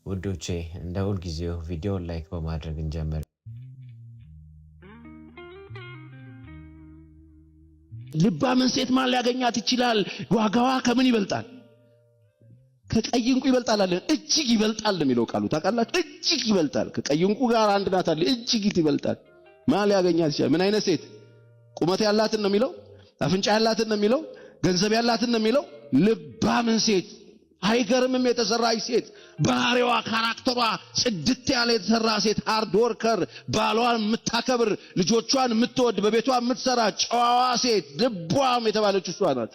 ውዶቼ እንደ ሁልጊዜው ቪዲዮውን ላይክ በማድረግ እንጀምር። ልባምን ሴት ማን ሊያገኛት ይችላል? ዋጋዋ ከምን ይበልጣል? ከቀይ እንቁ ይበልጣል አለ። እጅግ ይበልጣል የሚለው ቃሉ ታውቃላችሁ? እጅግ ይበልጣል። ከቀይ እንቁ ጋር አንድ ናት አለ። እጅግ ይበልጣል። ማን ሊያገኛት ይችላል? ምን አይነት ሴት? ቁመት ያላትን ነው የሚለው? አፍንጫ ያላትን ነው የሚለው? ገንዘብ ያላትን ነው የሚለው? ልባምን ሴት አይገርምም? የተሰራች ሴት ባህሪዋ ካራክተሯ ጽድት ያለ የተሰራ ሴት ሃርድ ወርከር ባሏን የምታከብር ልጆቿን የምትወድ በቤቷ የምትሰራ ጨዋዋ ሴት ልቧም የተባለች እሷ ናት።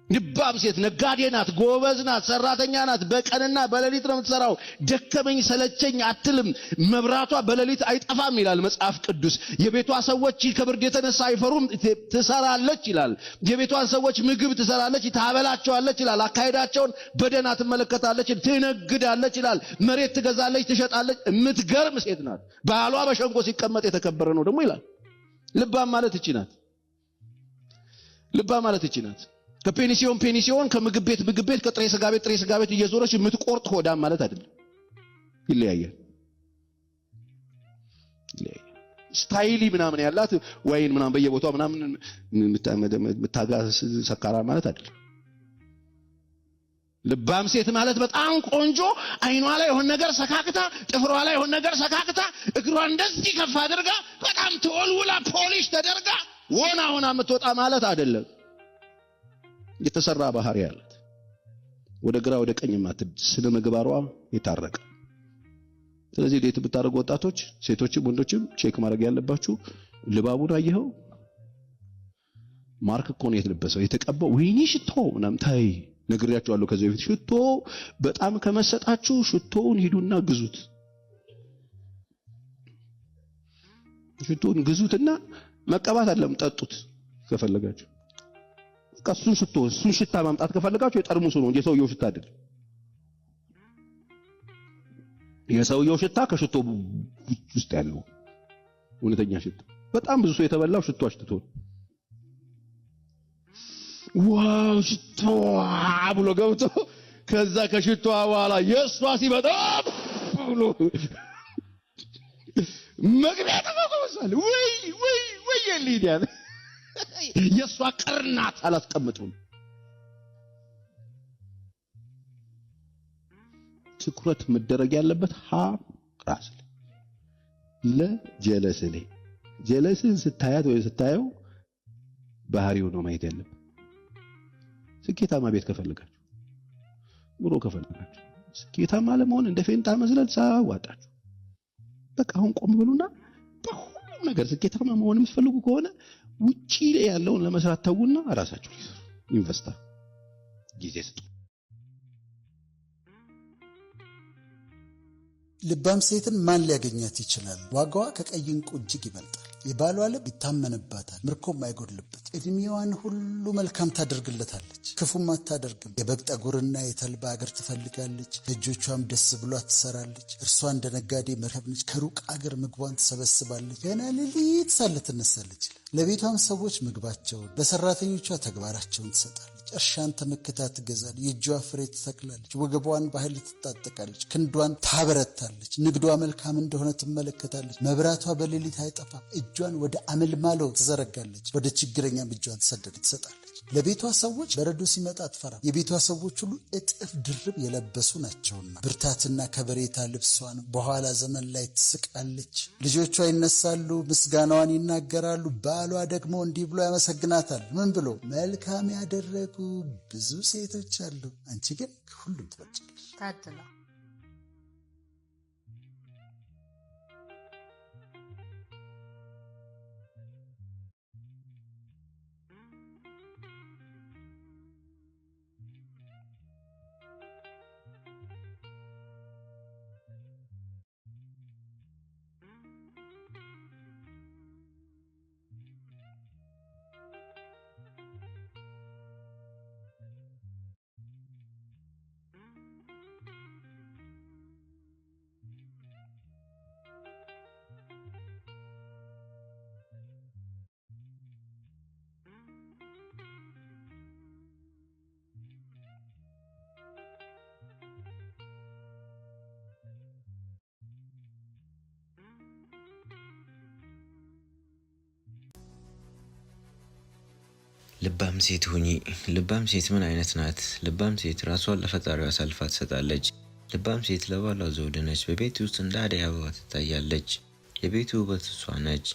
ልባም ሴት ነጋዴ ናት፣ ጎበዝ ናት፣ ሰራተኛ ናት። በቀንና በሌሊት ነው የምትሰራው። ደከመኝ ሰለቸኝ አትልም። መብራቷ በሌሊት አይጠፋም ይላል መጽሐፍ ቅዱስ። የቤቷ ሰዎች ከብርድ የተነሳ አይፈሩም፣ ትሰራለች ይላል። የቤቷን ሰዎች ምግብ ትሰራለች፣ ታበላቸዋለች ይላል። አካሄዳቸውን በደና ትመለከታለች፣ ትነግዳለች ይላል። መሬት ትገዛለች፣ ትሸጣለች። የምትገርም ሴት ናት። ባሏ በሸንጎ ሲቀመጥ የተከበረ ነው ደግሞ ይላል። ልባም ማለት እቺ ናት። ልባም ማለት እቺ ናት። ከፔኒሲዮን ከምግብ ቤት ከጥሬ ስጋ ቤት እየዞረች የምትቆርጥ ሆዳም ማለት አይደለም። ይለያያል። ስታይሊ ምናምን ያላት ወይን ምናምን በየቦታው ምናምን የምታጋስ ሰካራ ማለት አይደለም። ልባም ሴት ማለት በጣም ቆንጆ፣ አይኗ ላይ የሆነ ነገር ሰካክታ፣ ጥፍሯ ላይ የሆነ ነገር ሰካክታ፣ እግሯን እንደዚህ ከፍ አድርጋ በጣም ተወልውላ ፖሊሽ ተደርጋ ሆና የምትወጣ ማለት አይደለም። የተሰራ ባህሪ ያላት ወደ ግራ ወደ ቀኝ ማትድ ስነ ምግባሯ የታረቀ። ስለዚህ ዴት ብታረጉ ወጣቶች፣ ሴቶችም ወንዶችም ቼክ ማድረግ ያለባችሁ ልባቡን አየኸው? ማርክ እኮ ነው የተለበሰው የተቀባው። ወይኔ ሽቶ ምናምን ታይ ነግሬያችኋለሁ ከዚህ በፊት። ሽቶ በጣም ከመሰጣችሁ ሽቶውን ሂዱና ግዙት። ሽቶውን ግዙትና መቀባት አይደለም ጠጡት ከፈለጋችሁ። እሱን ሽታ ማምጣት ከፈለጋችሁ የጠርሙሱ ነው እንጂ የሰውየው ሽታ አይደለም። የሰውየው ሽታ ከሽቶ ውስጥ ያለው እውነተኛ ሽታ። በጣም ብዙ ሰው የተበላው ሽቶ አሽትቶ ዋው ሽቶ ብሎ ገብቶ ከዛ ከሽቶ በኋላ የሷ ሲመጣ ብሎ መግቢያ ተፈቆሳል። ወይ የሊዲያ የሷ ቅርናት አላስቀምጡም። ትኩረት መደረግ ያለበት ራስ ጀለስን ስታያት ወይ ስታየው ባህሪው ነው ማየት ያለበት። ስኬታማ ቤት ከፈለጋችሁ ኑሮ ከፈለጋችሁ ስኬታማ ለመሆን እንደ ፌንጣ መስለል ሳዋጣችሁ በቃ አሁን ቆም ብሉና በሁሉም ነገር ስኬታማ መሆን የምትፈልጉ ከሆነ ውጪ ላይ ያለውን ለመስራት ተውና ራሳችሁ ኢንቨስት ጊዜ ስጡ። ልባም ሴትን ማን ሊያገኛት ይችላል? ዋጋዋ ከቀይ እንቁ እጅግ ይበልጣል። የባሏ ልብ ይታመንባታል፣ ምርኮም አይጎድልበት። እድሜዋን ሁሉ መልካም ታደርግለታለች፣ ክፉም አታደርግም። የበግ ጠጉርና የተልባ እግር ትፈልጋለች፣ እጆቿም ደስ ብሏት ትሰራለች። እርሷ እንደ ነጋዴ መርከብ ነች፣ ከሩቅ አገር ምግቧን ትሰበስባለች። ገና ሌሊት ሳለ ትነሳለች። ለቤቷም ሰዎች ምግባቸውን፣ ለሰራተኞቿ ተግባራቸውን ትሰጣለች። እርሻን ተመክታ ትገዛለች፣ የእጇ ፍሬ ትተክላለች። ወገቧን በኃይል ትታጠቃለች፣ ክንዷን ታበረታለች። ንግዷ መልካም እንደሆነ ትመለከታለች። መብራቷ በሌሊት አይጠፋም። እጇን ወደ አመልማሎ ትዘረጋለች፣ ወደ ችግረኛም እጇን ትሰጣለች። ለቤቷ ሰዎች በረዶ ሲመጣ አትፈራም። የቤቷ ሰዎች ሁሉ እጥፍ ድርብ የለበሱ ናቸውና ብርታትና ከበሬታ ልብሷን በኋላ ዘመን ላይ ትስቃለች። ልጆቿ ይነሳሉ፣ ምስጋናዋን ይናገራሉ። ባሏ ደግሞ እንዲህ ብሎ ያመሰግናታል። ምን ብሎ? መልካም ያደረጉ ብዙ ሴቶች አሉ፣ አንቺ ግን ሁሉም ትበልጫለሽ። ታድላ ልባም ሴት ሁኚ። ልባም ሴት ምን አይነት ናት? ልባም ሴት ራሷን ለፈጣሪዋ አሳልፋ ትሰጣለች። ልባም ሴት ለባሏ ዘውድ ነች። በቤት ውስጥ እንደ አደይ አበባ ትታያለች። የቤቱ ውበት እሷ ነች።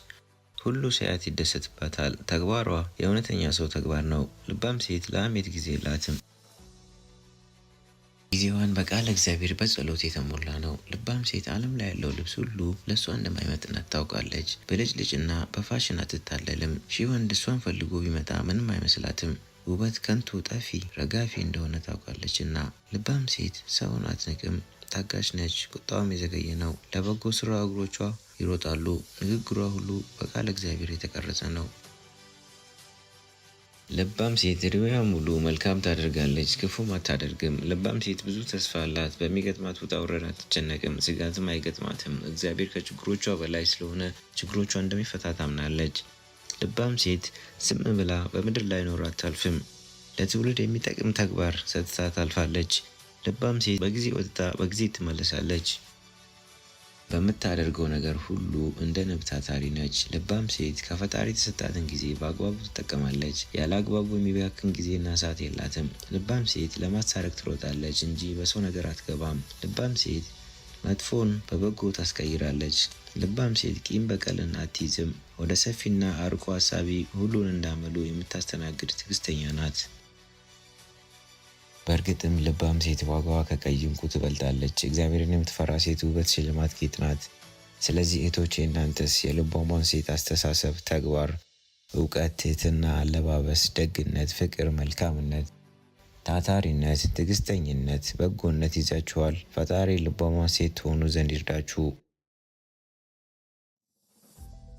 ሁሉ ሲያያት ይደሰትባታል። ተግባሯ የእውነተኛ ሰው ተግባር ነው። ልባም ሴት ለሐሜት ጊዜ የላትም። ጊዜዋን በቃለ እግዚአብሔር በጸሎት የተሞላ ነው። ልባም ሴት ዓለም ላይ ያለው ልብስ ሁሉ ለእሷ እንደማይመጥናት ታውቃለች። በልጭልጭና በፋሽን አትታለልም። ሺህ ወንድ እሷን ፈልጎ ቢመጣ ምንም አይመስላትም። ውበት ከንቱ ጠፊ ረጋፊ እንደሆነ ታውቃለች እና ልባም ሴት ሰውን አትንቅም። ታጋሽ ነች። ቁጣዋም የዘገየ ነው። ለበጎ ስራ እግሮቿ ይሮጣሉ። ንግግሯ ሁሉ በቃለ እግዚአብሔር የተቀረጸ ነው። ልባም ሴት እድሜዋ ሙሉ መልካም ታደርጋለች፣ ክፉም አታደርግም። ልባም ሴት ብዙ ተስፋ አላት። በሚገጥማት ውጣ ውረድ አትጨነቅም፣ ስጋትም አይገጥማትም። እግዚአብሔር ከችግሮቿ በላይ ስለሆነ ችግሮቿ እንደሚፈታ ታምናለች። ልባም ሴት ዝም ብላ በምድር ላይ ኖራ አታልፍም። ለትውልድ የሚጠቅም ተግባር ሰጥታ ታልፋለች። ልባም ሴት በጊዜ ወጥታ በጊዜ ትመለሳለች። በምታደርገው ነገር ሁሉ እንደ ንብ ታታሪ ነች። ልባም ሴት ከፈጣሪ የተሰጣትን ጊዜ በአግባቡ ትጠቀማለች። ያለ አግባቡ የሚባክን ጊዜና ሰዓት የላትም። ልባም ሴት ለማስታረቅ ትሮጣለች እንጂ በሰው ነገር አትገባም። ልባም ሴት መጥፎን በበጎ ታስቀይራለች። ልባም ሴት ቂም በቀልን አትይዝም። ወደ ሰፊና አርቆ ሀሳቢ ሁሉን እንዳመሉ የምታስተናግድ ትዕግስተኛ ናት። በእርግጥም ልባም ሴት ዋጋዋ ከቀይ ዕንቁ ትበልጣለች። እግዚአብሔርን የምትፈራ ሴት ውበት፣ ሽልማት፣ ጌጥ ናት። ስለዚህ እህቶቼ እናንተስ የልባሟን ሴት አስተሳሰብ፣ ተግባር፣ እውቀት፣ ትህትና፣ አለባበስ፣ ደግነት፣ ፍቅር፣ መልካምነት፣ ታታሪነት፣ ትዕግስተኝነት፣ በጎነት ይዛችኋል? ፈጣሪ ልባሟን ሴት ትሆኑ ዘንድ ይርዳችሁ።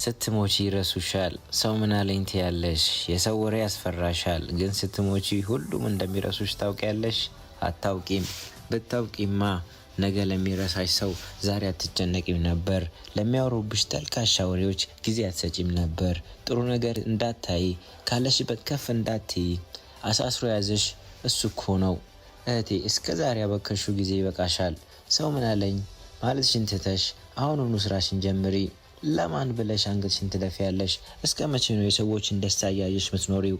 ስትሞቺ ይረሱሻል። ሰው ምን አለኝ ትያለሽ? የሰው ወሬ ያስፈራሻል። ግን ስትሞቺ ሁሉም እንደሚረሱሽ ታውቂያለሽ? አታውቂም። ብታውቂማ ነገ ለሚረሳሽ ሰው ዛሬ አትጨነቂም ነበር። ለሚያወሩብሽ ተልካሻ ወሬዎች ጊዜ አትሰጪም ነበር። ጥሩ ነገር እንዳታይ፣ ካለሽበት ከፍ እንዳትይ አሳስሮ ያዘሽ እሱ እኮ ነው። እህቴ እስከ ዛሬ ያበከሹ ጊዜ ይበቃሻል። ሰው ምን አለኝ ማለትሽን ትተሽ አሁኑኑ ስራሽን ጀምሪ። ለማን ብለሽ አንገትሽን ትደፊያለሽ? እስከ መቼ ነው የሰዎችን ደስታ እያየሽ ምትኖሪው?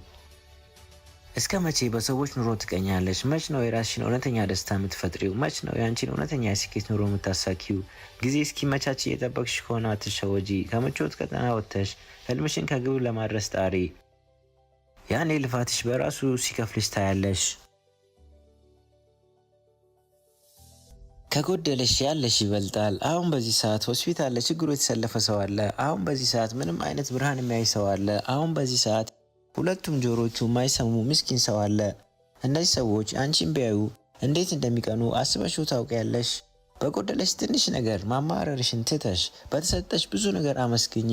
እስከ መቼ በሰዎች ኑሮ ትቀኛለሽ? መች ነው የራስሽን እውነተኛ ደስታ የምትፈጥሪው? መች ነው የአንቺን እውነተኛ የስኬት ኑሮ የምታሳኪው? ጊዜ እስኪመቻች እየጠበቅሽ ከሆነ አትሸወጂ። ከምቾት ቀጠና ወጥተሽ ህልምሽን ከግብ ለማድረስ ጣሪ። ያኔ ልፋትሽ በራሱ ሲከፍልሽ ታያለሽ። ከጎደለሽ ያለሽ ይበልጣል። አሁን በዚህ ሰዓት ሆስፒታል ለችግሩ የተሰለፈ ሰው አለ። አሁን በዚህ ሰዓት ምንም አይነት ብርሃን የሚያይ ሰው አለ። አሁን በዚህ ሰዓት ሁለቱም ጆሮቹ የማይሰሙ ምስኪን ሰው አለ። እነዚህ ሰዎች አንቺን ቢያዩ እንዴት እንደሚቀኑ አስበሽው ታውቂያለሽ? በጎደለሽ ትንሽ ነገር ማማረርሽን ትተሽ በተሰጠሽ ብዙ ነገር አመስግኚ።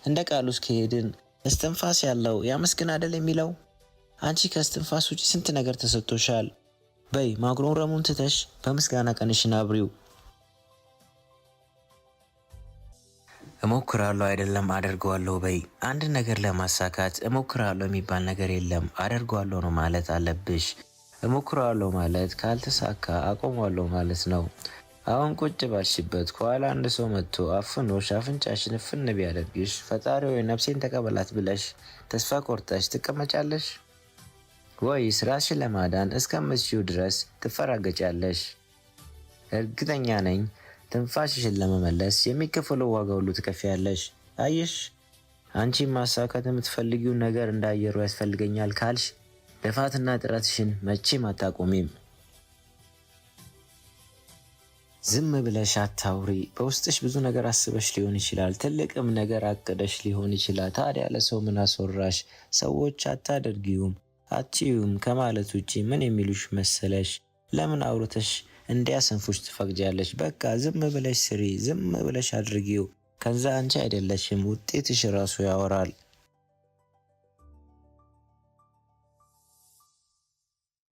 እንደ ቃሉ እስከሄድን እስትንፋስ ያለው ያመስግን አይደል የሚለው? አንቺ ከእስትንፋስ ውጪ ስንት ነገር ተሰጥቶሻል። በይ ማጉረምረሙን ትተሽ በምስጋና ቀንሽን አብሪው። እሞክራለሁ አይደለም አደርገዋለሁ በይ። አንድ ነገር ለማሳካት እሞክራለሁ የሚባል ነገር የለም፣ አደርገዋለሁ ነው ማለት አለብሽ። እሞክራለሁ ማለት ካልተሳካ አቆማለሁ ማለት ነው። አሁን ቁጭ ባልሽበት ከኋላ አንድ ሰው መጥቶ አፍኖሽ አፍንጫሽን እፍን ቢያደርግሽ ፈጣሪ ሆይ ነፍሴን ተቀበላት ብለሽ ተስፋ ቆርጠሽ ትቀመጫለሽ? ወይስ ራስሽን ለማዳን እስከምትችይው ድረስ ትፈራገጫለሽ? እርግጠኛ ነኝ ትንፋሽሽን ለመመለስ የሚከፈለው ዋጋ ሁሉ ትከፍያለሽ። አየሽ፣ አንቺ ማሳካት የምትፈልጊው ነገር እንዳየሩ ያስፈልገኛል ካልሽ ልፋትና ጥረትሽን መቼም አታቆሚም። ዝም ብለሽ አታውሪ። በውስጥሽ ብዙ ነገር አስበሽ ሊሆን ይችላል። ትልቅም ነገር አቅደሽ ሊሆን ይችላል። ታዲያ ለሰው ምን አስወራሽ? ሰዎች አታደርጊውም አትዩም ከማለት ውጪ ምን የሚሉሽ መሰለሽ? ለምን አውርተሽ እንዲያሰንፉሽ ትፈቅጃለሽ? በቃ ዝም ብለሽ ስሪ፣ ዝም ብለሽ አድርጊው። ከዛ አንቺ አይደለሽም ውጤትሽ ራሱ ያወራል።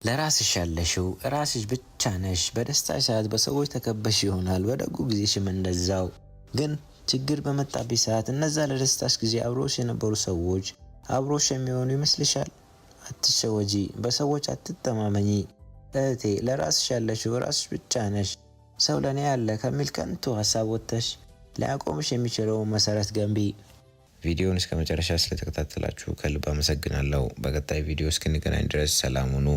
ለራስሽ ያለሽው ራስሽ ብቻ ነሽ። በደስታሽ ሰዓት በሰዎች ተከበሽ ይሆናል፣ በደጉ ጊዜሽም እንደዛው። ግን ችግር በመጣብሽ ሰዓት እነዛ ለደስታሽ ጊዜ አብሮሽ የነበሩ ሰዎች አብሮሽ የሚሆኑ ይመስልሻል? አትሸወጂ፣ በሰዎች አትተማመኚ እህቴ። ለራስሽ ያለሽው ራስሽ ብቻ ነሽ። ሰው ለኔ ያለ ከሚል ከንቱ ሀሳብ ወጥተሽ ሊያቆምሽ የሚችለውን መሰረት ገንቢ። ቪዲዮውን እስከ መጨረሻ ስለተከታተላችሁ ከልብ አመሰግናለሁ። በቀጣይ ቪዲዮ እስክንገናኝ ድረስ ሰላም ሁኑ።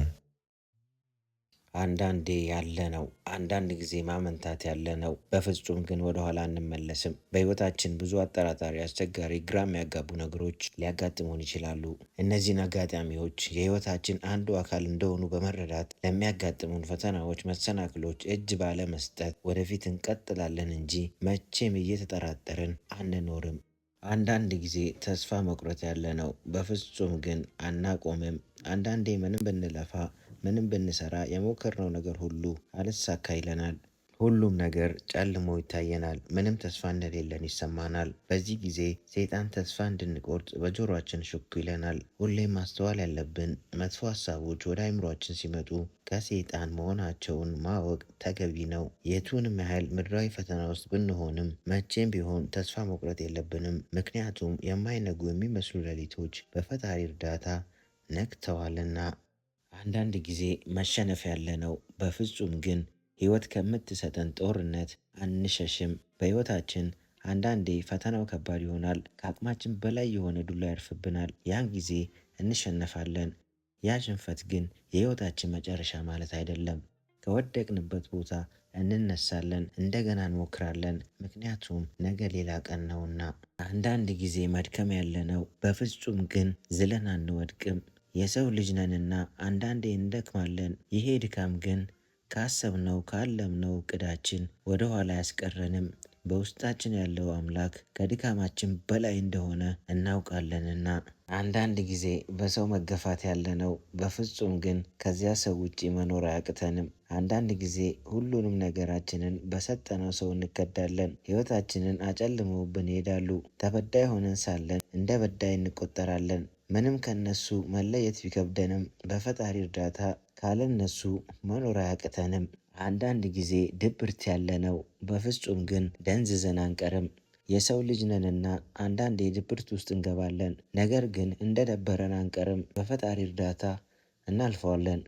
አንዳንዴ ያለ ነው፣ አንዳንድ ጊዜ ማመንታት ያለ ነው። በፍጹም ግን ወደኋላ አንመለስም። በህይወታችን ብዙ አጠራጣሪ፣ አስቸጋሪ፣ ግራ የሚያጋቡ ነገሮች ሊያጋጥሙን ይችላሉ። እነዚህን አጋጣሚዎች የህይወታችን አንዱ አካል እንደሆኑ በመረዳት ለሚያጋጥሙን ፈተናዎች፣ መሰናክሎች እጅ ባለመስጠት ወደፊት እንቀጥላለን እንጂ መቼም እየተጠራጠርን አንኖርም። አንዳንድ ጊዜ ተስፋ መቁረጥ ያለ ነው፣ በፍጹም ግን አናቆምም። አንዳንዴ ምንም ብንለፋ ምንም ብንሰራ የሞከርነው ነገር ሁሉ አልሳካ ይለናል። ሁሉም ነገር ጨልሞ ይታየናል። ምንም ተስፋ እንደሌለን ይሰማናል። በዚህ ጊዜ ሰይጣን ተስፋ እንድንቆርጥ በጆሮአችን ሹክ ይለናል። ሁሌም ማስተዋል ያለብን መጥፎ ሀሳቦች ወደ አይምሯችን ሲመጡ ከሰይጣን መሆናቸውን ማወቅ ተገቢ ነው። የቱንም ያህል ምድራዊ ፈተና ውስጥ ብንሆንም መቼም ቢሆን ተስፋ መቁረጥ የለብንም። ምክንያቱም የማይነጉ የሚመስሉ ሌሊቶች በፈጣሪ እርዳታ ነግተዋልና። አንዳንድ ጊዜ መሸነፍ ያለ ነው፣ በፍጹም ግን ህይወት ከምትሰጠን ጦርነት አንሸሽም። በህይወታችን አንዳንዴ ፈተናው ከባድ ይሆናል። ከአቅማችን በላይ የሆነ ዱላ ያርፍብናል። ያን ጊዜ እንሸነፋለን። ያ ሽንፈት ግን የህይወታችን መጨረሻ ማለት አይደለም። ከወደቅንበት ቦታ እንነሳለን፣ እንደገና እንሞክራለን። ምክንያቱም ነገ ሌላ ቀን ነውና። አንዳንድ ጊዜ መድከም ያለ ነው፣ በፍጹም ግን ዝለን አንወድቅም። የሰው ልጅ ነንና አንዳንዴ እንደክማለን። ይሄ ድካም ግን ካሰብነው ካለምነው እቅዳችን ወደ ኋላ አያስቀረንም። በውስጣችን ያለው አምላክ ከድካማችን በላይ እንደሆነ እናውቃለንና። አንዳንድ ጊዜ በሰው መገፋት ያለ ነው፣ በፍጹም ግን ከዚያ ሰው ውጪ መኖር አያቅተንም። አንዳንድ ጊዜ ሁሉንም ነገራችንን በሰጠነው ሰው እንከዳለን። ህይወታችንን አጨልመውብን ይሄዳሉ። ተበዳይ ሆነን ሳለን እንደ በዳይ እንቆጠራለን። ምንም ከነሱ መለየት ቢከብደንም በፈጣሪ እርዳታ ካለነሱ መኖር አያቅተንም። አንዳንድ ጊዜ ድብርት ያለ ነው፣ በፍጹም ግን ደንዝዘን አንቀርም። የሰው ልጅ ነንና አንዳንዴ ድብርት ውስጥ እንገባለን። ነገር ግን እንደደበረን አንቀርም። በፈጣሪ እርዳታ እናልፈዋለን።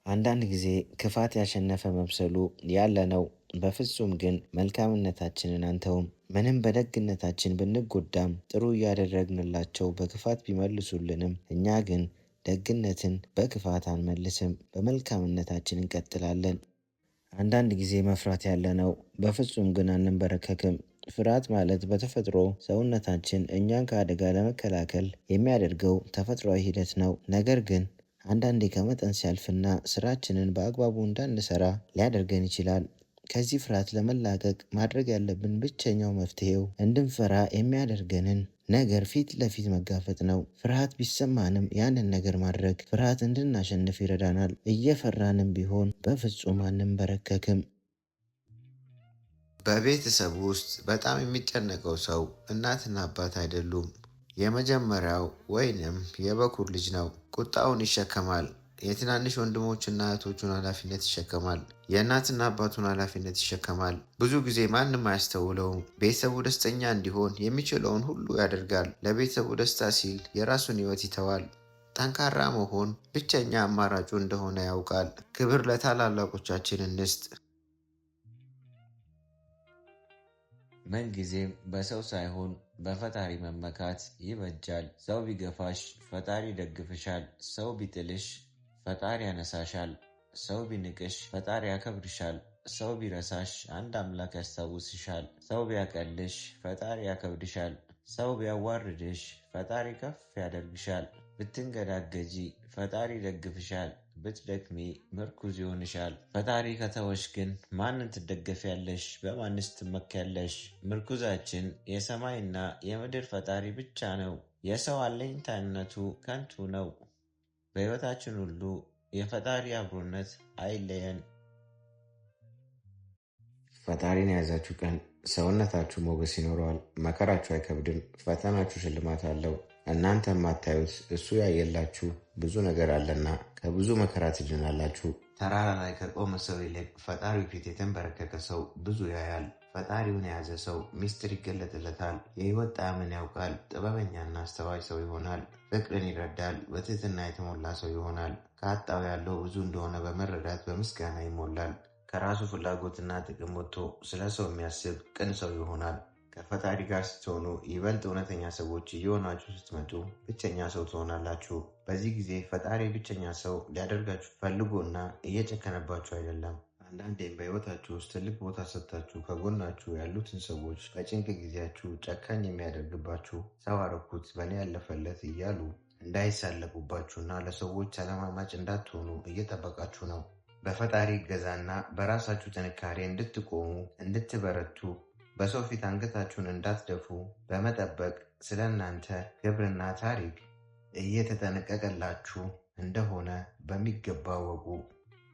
አንዳንድ ጊዜ ክፋት ያሸነፈ መምሰሉ ያለ ነው፣ በፍጹም ግን መልካምነታችንን አንተውም። ምንም በደግነታችን ብንጎዳም ጥሩ እያደረግንላቸው በክፋት ቢመልሱልንም እኛ ግን ደግነትን በክፋት አንመልስም፣ በመልካምነታችን እንቀጥላለን። አንዳንድ ጊዜ መፍራት ያለ ነው፣ በፍጹም ግን አንንበረከክም። ፍርሃት ማለት በተፈጥሮ ሰውነታችን እኛን ከአደጋ ለመከላከል የሚያደርገው ተፈጥሯዊ ሂደት ነው። ነገር ግን አንዳንዴ ከመጠን ሲያልፍና ስራችንን በአግባቡ እንዳንሰራ ሊያደርገን ይችላል። ከዚህ ፍርሃት ለመላቀቅ ማድረግ ያለብን ብቸኛው መፍትሄው እንድንፈራ የሚያደርገንን ነገር ፊት ለፊት መጋፈጥ ነው። ፍርሃት ቢሰማንም ያንን ነገር ማድረግ ፍርሃት እንድናሸንፍ ይረዳናል። እየፈራንም ቢሆን በፍጹም አንንበረከክም። በቤተሰብ ውስጥ በጣም የሚጨነቀው ሰው እናትና አባት አይደሉም። የመጀመሪያው ወይንም የበኩር ልጅ ነው። ቁጣውን ይሸከማል። የትናንሽ ወንድሞችና እህቶቹን ኃላፊነት ይሸከማል። የእናትና አባቱን ኃላፊነት ይሸከማል። ብዙ ጊዜ ማንም አያስተውለውም። ቤተሰቡ ደስተኛ እንዲሆን የሚችለውን ሁሉ ያደርጋል። ለቤተሰቡ ደስታ ሲል የራሱን ሕይወት ይተዋል። ጠንካራ መሆን ብቸኛ አማራጩ እንደሆነ ያውቃል። ክብር ለታላላቆቻችን እንስጥ። ምንጊዜም በሰው ሳይሆን በፈጣሪ መመካት ይበጃል። ሰው ቢገፋሽ ፈጣሪ ይደግፍሻል። ሰው ቢጥልሽ ፈጣሪ ያነሳሻል። ሰው ቢንቅሽ ፈጣሪ ያከብርሻል። ሰው ቢረሳሽ አንድ አምላክ ያስታውስሻል። ሰው ቢያቀልሽ ፈጣሪ ያከብድሻል። ሰው ቢያዋርድሽ ፈጣሪ ከፍ ያደርግሻል። ብትንገዳገጂ ፈጣሪ ይደግፍሻል። ብትደክሚ ምርኩዝ ይሆንሻል። ፈጣሪ ከተወሽ ግን ማንን ትደገፊያለሽ? በማንስ ትመኪያለሽ? ምርኩዛችን የሰማይና የምድር ፈጣሪ ብቻ ነው። የሰው አለኝታነቱ ከንቱ ነው። በሕይወታችን ሁሉ የፈጣሪ አብሮነት አይለየን። ፈጣሪን የያዛችሁ ቀን ሰውነታችሁ ሞገስ ይኖረዋል። መከራችሁ አይከብድም። ፈተናችሁ ሽልማት አለው። እናንተ የማታዩት እሱ ያየላችሁ ብዙ ነገር አለና ከብዙ መከራ ትድናላችሁ። ተራራ ላይ ከቆመ ሰው ይልቅ ፈጣሪው ፊት የተንበረከከ ሰው ብዙ ያያል። ፈጣሪውን የያዘ ሰው ሚስጥር ይገለጥለታል። የሕይወት ጣዕምን ያውቃል። ጥበበኛና አስተዋይ ሰው ይሆናል። ፍቅርን ይረዳል። በትህትና የተሞላ ሰው ይሆናል። ከአጣው ያለው ብዙ እንደሆነ በመረዳት በምስጋና ይሞላል። ከራሱ ፍላጎትና ጥቅም ወጥቶ ስለ ሰው የሚያስብ ቅን ሰው ይሆናል። ከፈጣሪ ጋር ስትሆኑ ይበልጥ እውነተኛ ሰዎች እየሆናችሁ ስትመጡ ብቸኛ ሰው ትሆናላችሁ። በዚህ ጊዜ ፈጣሪ ብቸኛ ሰው ሊያደርጋችሁ ፈልጎና እየጨከነባችሁ አይደለም። አንዳንዴም በሕይወታችሁ ውስጥ ትልቅ ቦታ ሰጥታችሁ ከጎናችሁ ያሉትን ሰዎች በጭንቅ ጊዜያችሁ ጨካኝ የሚያደርግባችሁ ሰው አረኩት በእኔ ያለፈለት እያሉ እንዳይሳለቁባችሁና ለሰዎች ተለማማጭ እንዳትሆኑ እየጠበቃችሁ ነው። በፈጣሪ እገዛና በራሳችሁ ጥንካሬ እንድትቆሙ እንድትበረቱ በሰው ፊት አንገታችሁን እንዳትደፉ በመጠበቅ ስለ እናንተ ክብርና ታሪክ እየተጠነቀቀላችሁ እንደሆነ በሚገባ ወቁ።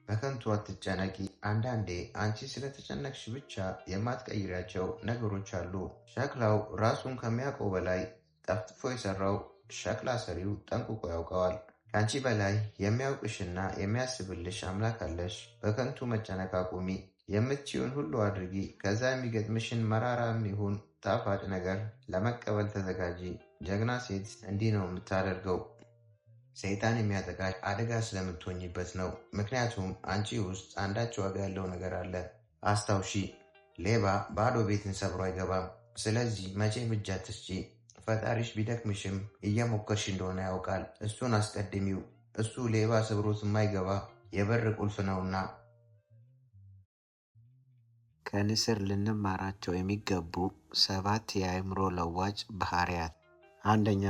በከንቱ አትጨነቂ። አንዳንዴ አንቺ ስለተጨነቅሽ ብቻ የማትቀይራቸው ነገሮች አሉ። ሸክላው ራሱን ከሚያውቀው በላይ ጠፍጥፎ የሰራው ሸክላ ሰሪው ጠንቅቆ ያውቀዋል። ከአንቺ በላይ የሚያውቅሽና የሚያስብልሽ አምላክ አለሽ። በከንቱ መጨነቅ አቁሚ። የምትችውን ሁሉ አድርጊ። ከዛ የሚገጥምሽን መራራም ይሁን ጣፋጭ ነገር ለመቀበል ተዘጋጂ። ጀግና ሴት እንዲህ ነው የምታደርገው። ሰይጣን የሚያጠቃሽ አደጋ ስለምትሆኝበት ነው። ምክንያቱም አንቺ ውስጥ አንዳች ዋጋ ያለው ነገር አለ። አስታውሺ፣ ሌባ ባዶ ቤትን ሰብሮ አይገባም። ስለዚህ መቼም እጅ አትስጪ። ፈጣሪሽ ቢደክምሽም እየሞከርሽ እንደሆነ ያውቃል። እሱን አስቀድሚው። እሱ ሌባ ሰብሮት የማይገባ የበር ቁልፍ ነውና። ከንስር ልንማራቸው የሚገቡ 7 የአእምሮ ለዋጭ ባህሪያት። አንደኛ፣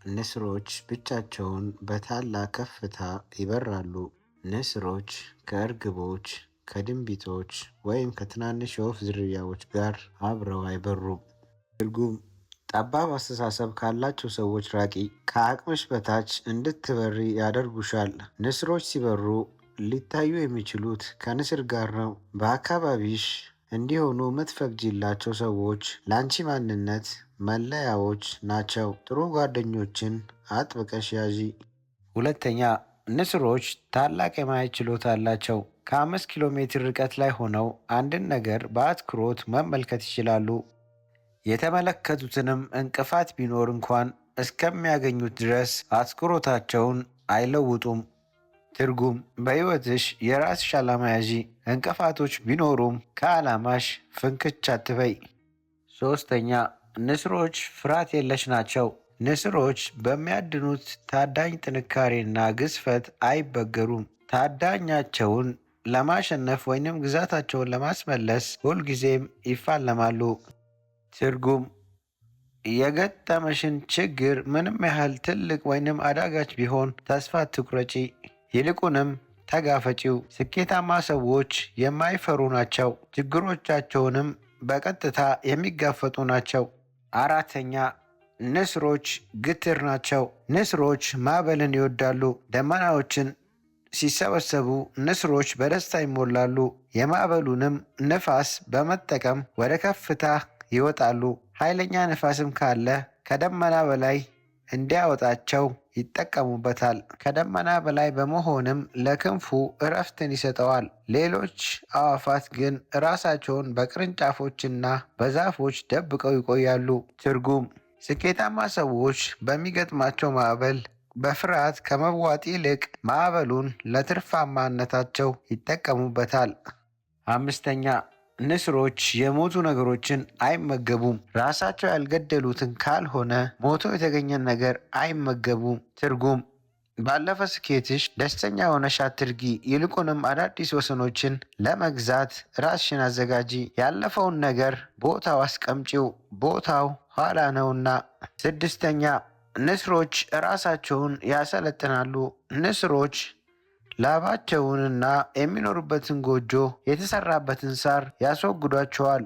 ንስሮች ብቻቸውን በታላቅ ከፍታ ይበራሉ። ንስሮች ከእርግቦች፣ ከድንቢጦች ወይም ከትናንሽ የወፍ ዝርያዎች ጋር አብረው አይበሩም። ትርጉም: ጠባብ አስተሳሰብ ካላቸው ሰዎች ራቂ። ከአቅምሽ በታች እንድትበሪ ያደርጉሻል። ንስሮች ሲበሩ ሊታዩ የሚችሉት ከንስር ጋር ነው። በአካባቢሽ እንዲሆኑ የምትፈቅጂላቸው ሰዎች ለአንቺ ማንነት መለያዎች ናቸው። ጥሩ ጓደኞችን አጥብቀሽ ያዢ። ሁለተኛ፣ ንስሮች ታላቅ የማየት ችሎታ አላቸው። ከ5 ኪሎ ሜትር ርቀት ላይ ሆነው አንድን ነገር በአትኩሮት መመልከት ይችላሉ። የተመለከቱትንም እንቅፋት ቢኖር እንኳን እስከሚያገኙት ድረስ አትኩሮታቸውን አይለውጡም። ትርጉም: በሕይወትሽ የራስሽ ዓላማ ያዢ። እንቅፋቶች ቢኖሩም ከዓላማሽ ፍንክች አትበይ። ሶስተኛ፣ ንስሮች ፍርሃት የለሽ ናቸው። ንስሮች በሚያድኑት ታዳኝ ጥንካሬና ግዝፈት አይበገሩም። ታዳኛቸውን ለማሸነፍ ወይንም ግዛታቸውን ለማስመለስ ሁልጊዜም ይፋለማሉ። ትርጉም: የገጠመሽን ችግር ምንም ያህል ትልቅ ወይንም አዳጋች ቢሆን ተስፋ አትቁረጪ። ይልቁንም ተጋፈጪው። ስኬታማ ሰዎች የማይፈሩ ናቸው። ችግሮቻቸውንም በቀጥታ የሚጋፈጡ ናቸው። አራተኛ፣ ንስሮች ግትር ናቸው። ንስሮች ማዕበልን ይወዳሉ። ደመናዎችን ሲሰበሰቡ ንስሮች በደስታ ይሞላሉ። የማዕበሉንም ንፋስ በመጠቀም ወደ ከፍታ ይወጣሉ። ኃይለኛ ንፋስም ካለ ከደመና በላይ እንዲያወጣቸው ይጠቀሙበታል። ከደመና በላይ በመሆንም ለክንፉ እረፍትን ይሰጠዋል። ሌሎች አዕዋፋት ግን ራሳቸውን በቅርንጫፎችና በዛፎች ደብቀው ይቆያሉ። ትርጉም: ስኬታማ ሰዎች በሚገጥማቸው ማዕበል በፍርሃት ከመዋጥ ይልቅ ማዕበሉን ለትርፋማነታቸው ይጠቀሙበታል። አምስተኛ፣ ንስሮች የሞቱ ነገሮችን አይመገቡም። ራሳቸው ያልገደሉትን ካልሆነ ሞቶ የተገኘን ነገር አይመገቡም። ትርጉም: ባለፈ ስኬትሽ ደስተኛ ሆነሽ አትርጊ። ይልቁንም አዳዲስ ወሰኖችን ለመግዛት ራስሽን አዘጋጂ። ያለፈውን ነገር ቦታው አስቀምጪው፣ ቦታው ኋላ ነውና። ስድስተኛ፣ ንስሮች ራሳቸውን ያሰለጥናሉ። ንስሮች ላባቸውንና የሚኖሩበትን ጎጆ የተሰራበትን ሳር ያስወግዷቸዋል።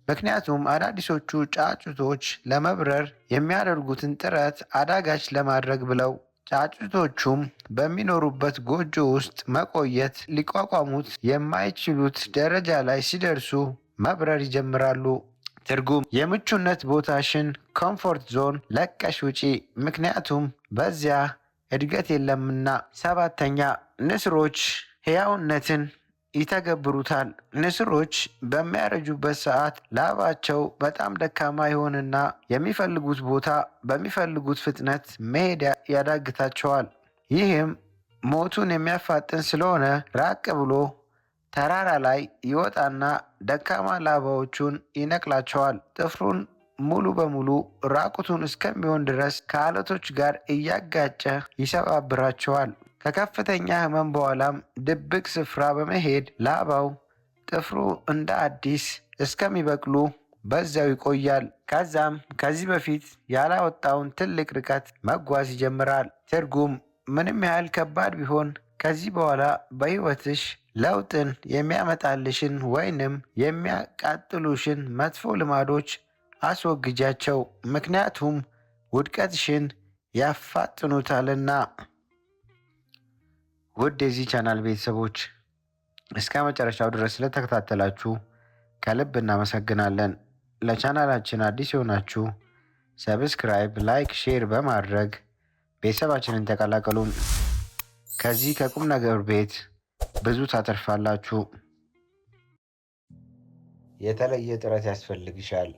ምክንያቱም አዳዲሶቹ ጫጩቶች ለመብረር የሚያደርጉትን ጥረት አዳጋች ለማድረግ ብለው። ጫጩቶቹም በሚኖሩበት ጎጆ ውስጥ መቆየት ሊቋቋሙት የማይችሉት ደረጃ ላይ ሲደርሱ መብረር ይጀምራሉ። ትርጉም: የምቹነት ቦታሽን ኮምፎርት ዞን ለቀሽ ውጪ፣ ምክንያቱም በዚያ እድገት የለምና። ሰባተኛ፣ ንስሮች ሕያውነትን ይተገብሩታል። ንስሮች በሚያረጁበት ሰዓት ላባቸው በጣም ደካማ ይሆንና የሚፈልጉት ቦታ በሚፈልጉት ፍጥነት መሄድ ያዳግታቸዋል። ይህም ሞቱን የሚያፋጥን ስለሆነ ራቅ ብሎ ተራራ ላይ ይወጣና ደካማ ላባዎቹን ይነቅላቸዋል። ጥፍሩን ሙሉ በሙሉ ራቁቱን እስከሚሆን ድረስ ከአለቶች ጋር እያጋጨ ይሰባብራቸዋል። ከከፍተኛ ሕመም በኋላም ድብቅ ስፍራ በመሄድ ላባው፣ ጥፍሩ እንደ አዲስ እስከሚበቅሉ በዚያው ይቆያል። ከዛም ከዚህ በፊት ያላወጣውን ትልቅ ርቀት መጓዝ ይጀምራል። ትርጉም ምንም ያህል ከባድ ቢሆን ከዚህ በኋላ በሕይወትሽ ለውጥን የሚያመጣልሽን ወይንም የሚያቃጥሉሽን መጥፎ ልማዶች አስወግጃቸው፣ ምክንያቱም ውድቀትሽን ያፋጥኑታልና። ውድ የዚህ ቻናል ቤተሰቦች እስከ መጨረሻው ድረስ ስለተከታተላችሁ ከልብ እናመሰግናለን። ለቻናላችን አዲስ የሆናችሁ ሰብስክራይብ፣ ላይክ፣ ሼር በማድረግ ቤተሰባችንን ተቀላቀሉን። ከዚህ ከቁም ነገር ቤት ብዙ ታተርፋላችሁ። የተለየ ጥረት ያስፈልግሻል።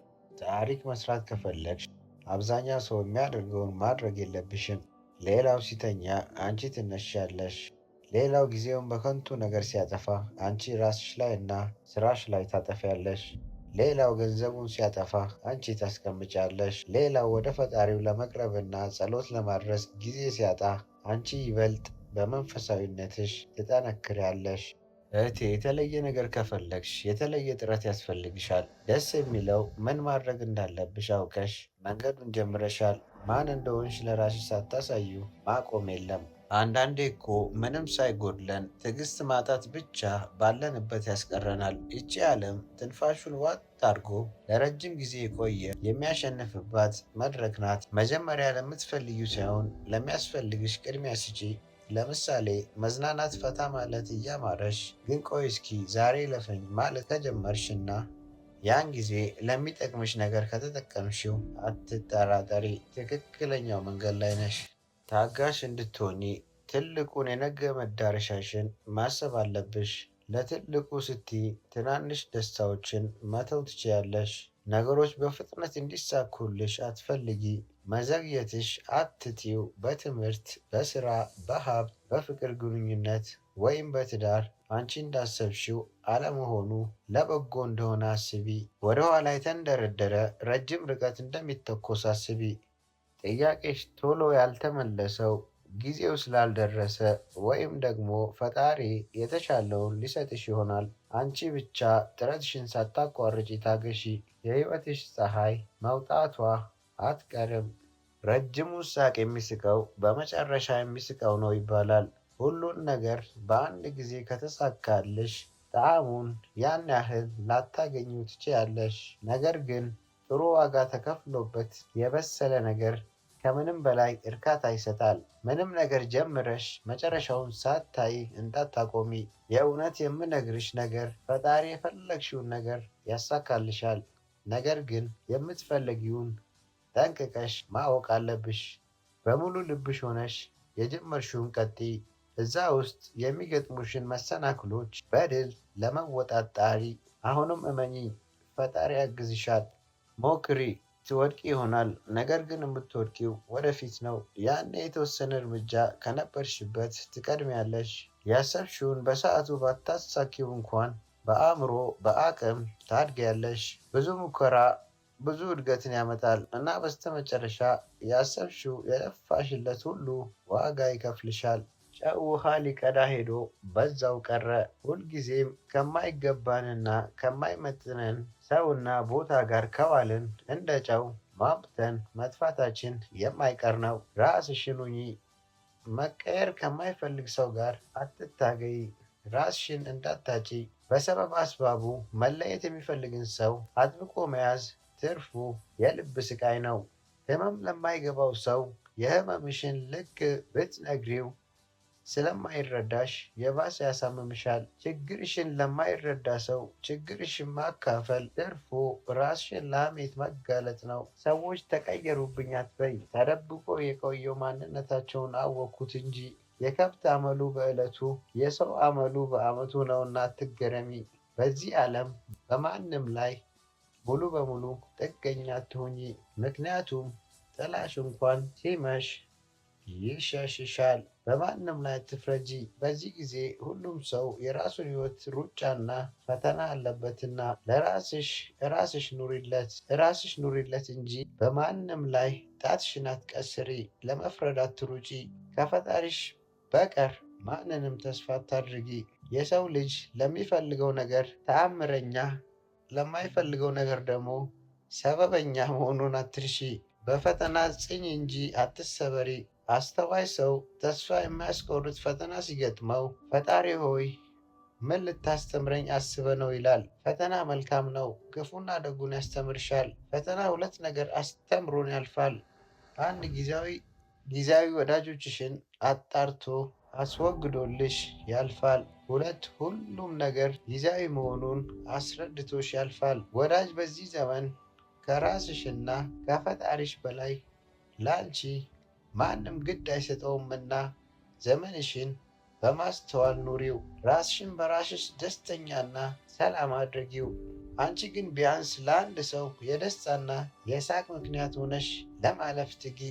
ታሪክ መስራት ከፈለግሽ አብዛኛው ሰው የሚያደርገውን ማድረግ የለብሽም። ሌላው ሲተኛ አንቺ ትነሻለሽ። ሌላው ጊዜውን በከንቱ ነገር ሲያጠፋ አንቺ ራስሽ ላይ እና ስራሽ ላይ ታጠፊያለሽ። ሌላው ገንዘቡን ሲያጠፋ አንቺ ታስቀምጫለሽ። ሌላው ወደ ፈጣሪው ለመቅረብና ጸሎት ለማድረስ ጊዜ ሲያጣ አንቺ ይበልጥ በመንፈሳዊነትሽ ትጠነክሪያለሽ። እህቴ የተለየ ነገር ከፈለግሽ የተለየ ጥረት ያስፈልግሻል። ደስ የሚለው ምን ማድረግ እንዳለብሽ አውቀሽ መንገዱን ጀምረሻል። ማን እንደሆንሽ ለራስሽ ሳታሳዩ ማቆም የለም። አንዳንዴ እኮ ምንም ሳይጎድለን ትዕግስት ማጣት ብቻ ባለንበት ያስቀረናል። ይቺ ዓለም ትንፋሹን ዋጥ አድርጎ ለረጅም ጊዜ የቆየ የሚያሸንፍባት መድረክ ናት። መጀመሪያ ለምትፈልጊው ሳይሆን ለሚያስፈልግሽ ቅድሚያ ስጪ። ለምሳሌ መዝናናት፣ ፈታ ማለት እያማረሽ ግን ቆይ እስኪ ዛሬ ለፈኝ ማለት ከጀመርሽና ያን ጊዜ ለሚጠቅምሽ ነገር ከተጠቀምሽው አትጠራጠሪ፣ ትክክለኛው መንገድ ላይ ነሽ። ታጋሽ እንድትሆኚ ትልቁን የነገ መዳረሻሽን ማሰብ አለብሽ። ለትልቁ ስትይ ትናንሽ ደስታዎችን መተው ትችያለሽ። ነገሮች በፍጥነት እንዲሳኩልሽ አትፈልጊ። መዘግየትሽ አትጢው። በትምህርት፣ በስራ፣ በሀብት፣ በፍቅር ግንኙነት ወይም በትዳር አንቺ እንዳሰብሽው አለመሆኑ ለበጎ እንደሆነ አስቢ። ወደ ኋላ የተንደረደረ ረጅም ርቀት እንደሚተኮስ አስቢ። ጥያቄሽ ቶሎ ያልተመለሰው ጊዜው ስላልደረሰ ወይም ደግሞ ፈጣሪ የተሻለውን ሊሰጥሽ ይሆናል። አንቺ ብቻ ጥረትሽን ሳታቋርጪ ታገሺ። የሕይወትሽ ፀሐይ መውጣቷ አትቀርም። ረጅሙ ሳቅ የሚስቀው በመጨረሻ የሚስቀው ነው ይባላል። ሁሉን ነገር በአንድ ጊዜ ከተሳካልሽ ጣዕሙን ያን ያህል ላታገኙ ትችያለሽ። ነገር ግን ጥሩ ዋጋ ተከፍሎበት የበሰለ ነገር ከምንም በላይ እርካታ ይሰጣል። ምንም ነገር ጀምረሽ መጨረሻውን ሳታይ እንዳታቆሚ። የእውነት የምነግርሽ ነገር ፈጣሪ የፈለግሽውን ነገር ያሳካልሻል። ነገር ግን የምትፈልጊውን ጠንቅቀሽ ማወቅ አለብሽ። በሙሉ ልብሽ ሆነሽ የጀመርሽውን ቀጥይ። እዛ ውስጥ የሚገጥሙሽን መሰናክሎች በድል ለመወጣት ጣሪ። አሁንም እመኚ፣ ፈጣሪ ያግዝሻል። ሞክሪ። ትወድቂ ይሆናል፣ ነገር ግን የምትወድቂው ወደፊት ነው። ያኔ የተወሰነ እርምጃ ከነበርሽበት ትቀድሚያለሽ። ያሰብሽውን በሰዓቱ ባታሳኪው እንኳን በአእምሮ በአቅም ታድጊያለሽ። ብዙ ሙከራ ብዙ እድገትን ያመጣል እና በስተመጨረሻ ያሰብሽው የለፋሽለት ሁሉ ዋጋ ይከፍልሻል። ጨው ውሃ ሊቀዳ ሄዶ በዛው ቀረ። ሁልጊዜም ከማይገባንና ከማይመጥነን ሰውና ቦታ ጋር ከዋልን እንደ ጨው ማብተን መጥፋታችን የማይቀር ነው። ራስሽን ሁኚ። መቀየር ከማይፈልግ ሰው ጋር አትታገይ። ራስሽን እንዳታጪ። በሰበብ አስባቡ መለየት የሚፈልግን ሰው አጥብቆ መያዝ ትርፉ የልብ ስቃይ ነው። ህመም ለማይገባው ሰው የህመምሽን ልክ ብትነግሪው ስለማይረዳሽ የባሰ ያሳምምሻል። ችግርሽን ለማይረዳ ሰው ችግርሽን ማካፈል ትርፉ ራስሽን ለሐሜት መጋለጥ ነው። ሰዎች ተቀየሩብኝ አትበይ። ተደብቆ የቆየው ማንነታቸውን አወቅኩት እንጂ የከብት አመሉ በዕለቱ የሰው አመሉ በዓመቱ ነውና አትገረሚ። በዚህ ዓለም በማንም ላይ ሙሉ በሙሉ ጥገኛ አትሁኚ። ምክንያቱም ጥላሽ እንኳን ሲመሽ ይሸሽሻል። በማንም ላይ አትፍረጂ። በዚህ ጊዜ ሁሉም ሰው የራሱን ሕይወት ሩጫና ፈተና አለበትና ራስሽ ኑሪለት እንጂ በማንም ላይ ጣትሽን አትቀስሪ። ለመፍረድ አትሩጪ። ከፈጣሪሽ በቀር ማንንም ተስፋ አታድርጊ። የሰው ልጅ ለሚፈልገው ነገር ተአምረኛ፣ ለማይፈልገው ነገር ደግሞ ሰበበኛ መሆኑን አትርሺ። በፈተና ጽኝ እንጂ አትሰበሪ። አስተዋይ ሰው ተስፋ የማያስቆርጥ ፈተና ሲገጥመው ፈጣሪ ሆይ ምን ልታስተምረኝ አስበ ነው ይላል። ፈተና መልካም ነው፣ ክፉና ደጉን ያስተምርሻል። ፈተና ሁለት ነገር አስተምሮን ያልፋል። አንድ ጊዜያዊ ወዳጆችሽን አጣርቶ አስወግዶልሽ ያልፋል። ሁለት ሁሉም ነገር ጊዜያዊ መሆኑን አስረድቶሽ ያልፋል። ወዳጅ በዚህ ዘመን ከራስሽና ከፈጣሪሽ በላይ ላንቺ ማንም ግድ አይሰጠውምና ዘመንሽን በማስተዋል ኑሪው። ራስሽን በራስሽ ደስተኛና ሰላም አድርጊው። አንቺ ግን ቢያንስ ለአንድ ሰው የደስታና የሳቅ ምክንያት ሆነሽ ለማለፍ ትጊ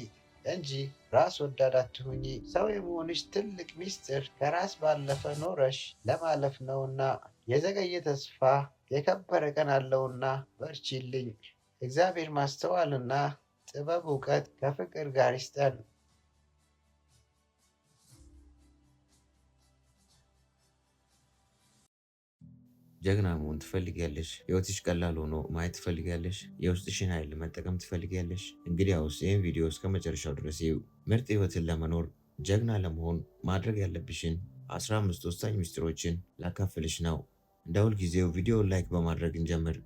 እንጂ ራስ ወዳድ አትሁኚ። ሰው የመሆንሽ ትልቅ ሚስጥር ከራስ ባለፈ ኖረሽ ለማለፍ ነውና፣ የዘገየ ተስፋ የከበረ ቀን አለውና በርቺልኝ። እግዚአብሔር ማስተዋልና ጥበብ እውቀት ከፍቅር ጋር ይስጠን። ጀግና መሆን ትፈልጊያለሽ? ሕይወትሽ ቀላል ሆኖ ማየት ትፈልጊያለሽ? የውስጥሽን ኃይል መጠቀም ትፈልጊያለሽ? እንግዲያውስ ይህን ቪዲዮ እስከ መጨረሻው ድረስ ይዩ። ምርጥ ሕይወትን ለመኖር ጀግና ለመሆን ማድረግ ያለብሽን 15 ወሳኝ ምስጢሮችን ላካፍልሽ ነው። እንደ ሁልጊዜው ቪዲዮውን ላይክ በማድረግ እንጀምር።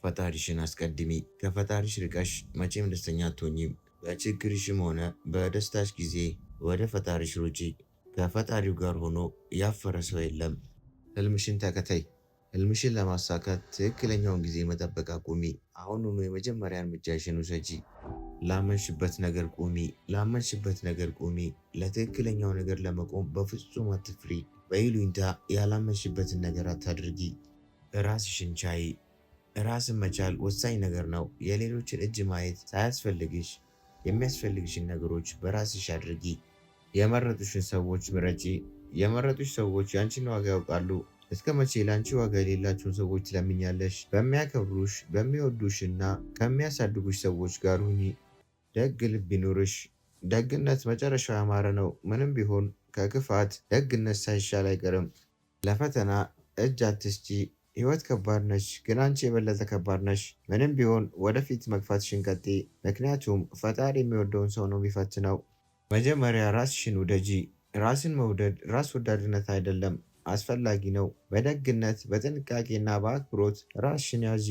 ፈጣሪሽን አስቀድሚ። ከፈጣሪሽ ርቀሽ መቼም ደስተኛ አትሆኚም። በችግርሽም ሆነ በደስታሽ ጊዜ ወደ ፈጣሪሽ ሩጪ። ከፈጣሪው ጋር ሆኖ ያፈረ ሰው የለም። ህልምሽን ተከተይ። ህልምሽን ለማሳካት ትክክለኛውን ጊዜ መጠበቅ አቁሚ። አሁኑኑ የመጀመሪያ እርምጃሽን ውሰጂ። ላመንሽበት ነገር ቁሚ። ለትክክለኛው ነገር ለመቆም በፍጹም አትፍሪ። በይሉኝታ ያላመንሽበትን ነገር አታድርጊ። ራስሽን ቻይ። ራስን መቻል ወሳኝ ነገር ነው። የሌሎችን እጅ ማየት ሳያስፈልግሽ የሚያስፈልግሽን ነገሮች በራስሽ አድርጊ። የመረጡሽን ሰዎች ምረጪ። የመረጡሽ ሰዎች ያንቺን ዋጋ ያውቃሉ። እስከ መቼ ለአንቺ ዋጋ የሌላቸውን ሰዎች ትለምኛለሽ? በሚያከብሩሽ በሚወዱሽና ከሚያሳድጉሽ ሰዎች ጋር ሁኚ። ደግ ልብ ይኑርሽ። ደግነት መጨረሻው ያማረ ነው። ምንም ቢሆን ከክፋት ደግነት ሳይሻል አይቀርም። ለፈተና እጅ አትስጪ። ሕይወት ከባድ ነች፣ ግን አንቺ የበለጠ ከባድ ነሽ። ምንም ቢሆን ወደፊት መግፋትሽን ቀጥይ፣ ምክንያቱም ፈጣሪ የሚወደውን ሰው ነው የሚፈትነው። መጀመሪያ ራስሽን ውደጂ። ራስን መውደድ ራስ ወዳድነት አይደለም፣ አስፈላጊ ነው። በደግነት በጥንቃቄና በአክብሮት ራስሽን ያዢ።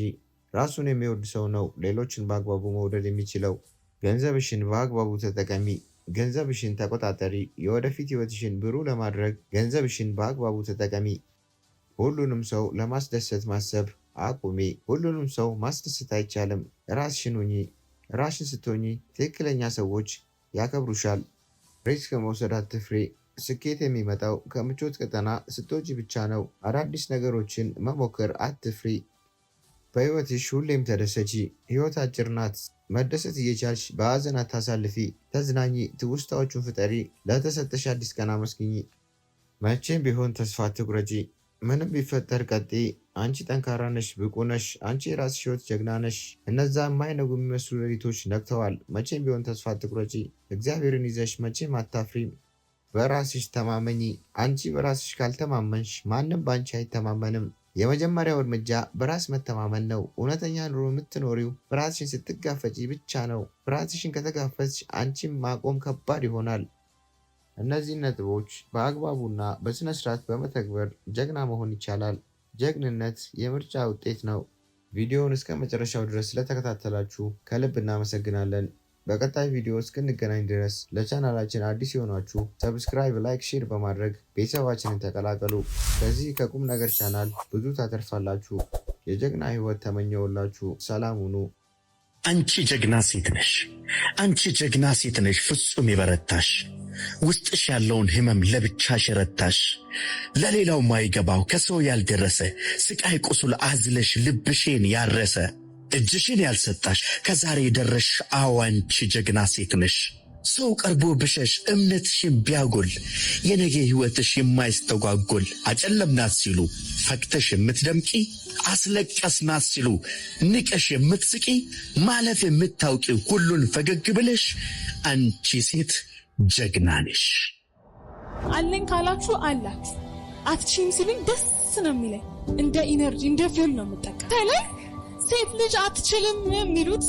ራሱን የሚወድ ሰው ነው ሌሎችን በአግባቡ መውደድ የሚችለው። ገንዘብሽን በአግባቡ ተጠቀሚ። ገንዘብሽን ተቆጣጠሪ። የወደፊት ሕይወትሽን ብሩህ ለማድረግ ገንዘብሽን በአግባቡ ተጠቀሚ። ሁሉንም ሰው ለማስደሰት ማሰብ አቁሚ። ሁሉንም ሰው ማስደሰት አይቻልም። ራስሽን ሁኚ። ራስሽን ስትሆኚ ትክክለኛ ሰዎች ያከብሩሻል። ሪስክ መውሰድ አትፍሪ። ስኬት የሚመጣው ከምቾት ቀጠና ስትወጪ ብቻ ነው። አዳዲስ ነገሮችን መሞከር አትፍሪ። በሕይወትሽ ሁሌም ተደሰቺ። ሕይወት አጭር ናት። መደሰት እየቻልሽ በሐዘን አታሳልፊ። ተዝናኚ። ትውስታዎቹን ፍጠሪ። ለተሰጠሽ አዲስ ቀን አመስግኚ። መቼም ቢሆን ተስፋ አትቁረጪ። ምንም ቢፈጠር ቀጥይ። አንቺ ጠንካራ ነሽ፣ ብቁ ነሽ። አንቺ የራስሽ ሕይወት ጀግና ነሽ። እነዛ የማይነጉ የሚመስሉ ሌሊቶች ነግተዋል። መቼም ቢሆን ተስፋ አትቁረጪ። እግዚአብሔርን ይዘሽ መቼም አታፍሪም። በራስሽ ተማመኚ። አንቺ በራስሽ ካልተማመንሽ ማንም በአንቺ አይተማመንም። የመጀመሪያው እርምጃ በራስ መተማመን ነው። እውነተኛ ኑሮ የምትኖሪው በራስሽን ስትጋፈጪ ብቻ ነው። በራስሽን ከተጋፈጥሽ አንቺም ማቆም ከባድ ይሆናል። እነዚህን ነጥቦች በአግባቡና በስነ ስርዓት በመተግበር ጀግና መሆን ይቻላል። ጀግንነት የምርጫ ውጤት ነው። ቪዲዮውን እስከ መጨረሻው ድረስ ስለተከታተላችሁ ከልብ እናመሰግናለን። በቀጣይ ቪዲዮ እስክንገናኝ ድረስ ለቻናላችን አዲስ የሆናችሁ ሰብስክራይብ፣ ላይክ፣ ሼር በማድረግ ቤተሰባችንን ተቀላቀሉ። ከዚህ ከቁም ነገር ቻናል ብዙ ታተርፋላችሁ። የጀግና ህይወት ተመኘውላችሁ። ሰላም ሁኑ። አንቺ ጀግና ሴት ነሽ። አንቺ ጀግና ሴት ነሽ፣ ፍጹም የበረታሽ ውስጥሽ ያለውን ህመም ለብቻሽ የረታሽ ለሌላው ማይገባው ከሰው ያልደረሰ ስቃይ ቁስል አዝለሽ ልብሽን ያረሰ እጅሽን ያልሰጣሽ ከዛሬ የደረሽ አዎ አንቺ ጀግና ሴት ነሽ። ሰው ቀርቦ ብሸሽ እምነትሽን ቢያጎል የነገ ሕይወትሽ የማይስተጓጎል አጨለምናት ሲሉ ፈክተሽ የምትደምቂ አስለቀስናት ሲሉ ንቀሽ የምትስቂ ማለፍ የምታውቂ ሁሉን ፈገግ ብለሽ አንቺ ሴት ጀግና ነሽ። አለኝ ካላችሁ አላችሁ አትችይም ሲሉኝ ደስ ነው የሚለኝ። እንደ ኢነርጂ እንደ ፊውል ነው የምጠቀም። ታዲያ ሴት ልጅ አትችልም የሚሉት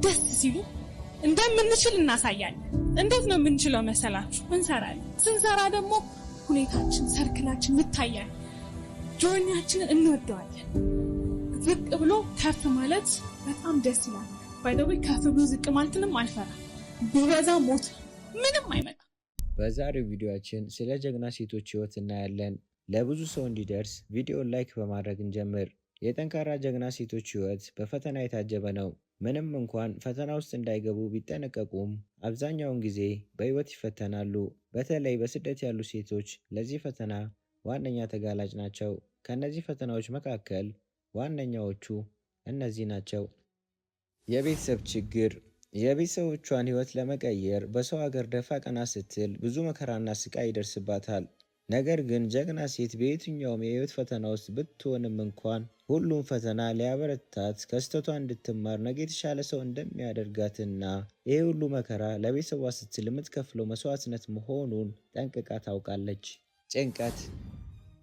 ደስ ሲሉ እንደምንችል እናሳያለን። እንዴት ነው የምንችለው መሰላችሁ? እንሰራለን። ስንሰራ ደግሞ ሁኔታችን ሰርክላችን ይታያል። ጆርኒያችንን እንወደዋለን። ዝቅ ብሎ ከፍ ማለት በጣም ደስ ይላል። ባይደው ከፍ ብሎ ዝቅ ማለትንም አልፈራም። ቢበዛ ሞት ምንም አይመጣም። በዛሬው ቪዲዮአችን ስለ ጀግና ሴቶች ህይወት እናያለን። ለብዙ ሰው እንዲደርስ ቪዲዮን ላይክ በማድረግ እንጀምር። የጠንካራ ጀግና ሴቶች ህይወት በፈተና የታጀበ ነው። ምንም እንኳን ፈተና ውስጥ እንዳይገቡ ቢጠነቀቁም አብዛኛውን ጊዜ በህይወት ይፈተናሉ። በተለይ በስደት ያሉ ሴቶች ለዚህ ፈተና ዋነኛ ተጋላጭ ናቸው። ከነዚህ ፈተናዎች መካከል ዋነኛዎቹ እነዚህ ናቸው። የቤተሰብ ችግር። የቤተሰቦቿን ህይወት ለመቀየር በሰው ሀገር ደፋ ቀና ስትል ብዙ መከራና ስቃይ ይደርስባታል። ነገር ግን ጀግና ሴት በየትኛውም የህይወት ፈተና ውስጥ ብትሆንም እንኳን ሁሉም ፈተና ሊያበረታት ከስተቷ እንድትማር ነገ የተሻለ ሰው እንደሚያደርጋትና ይህ ሁሉ መከራ ለቤተሰቧ ስትል የምትከፍለው መስዋዕትነት መሆኑን ጠንቅቃ ታውቃለች። ጭንቀት።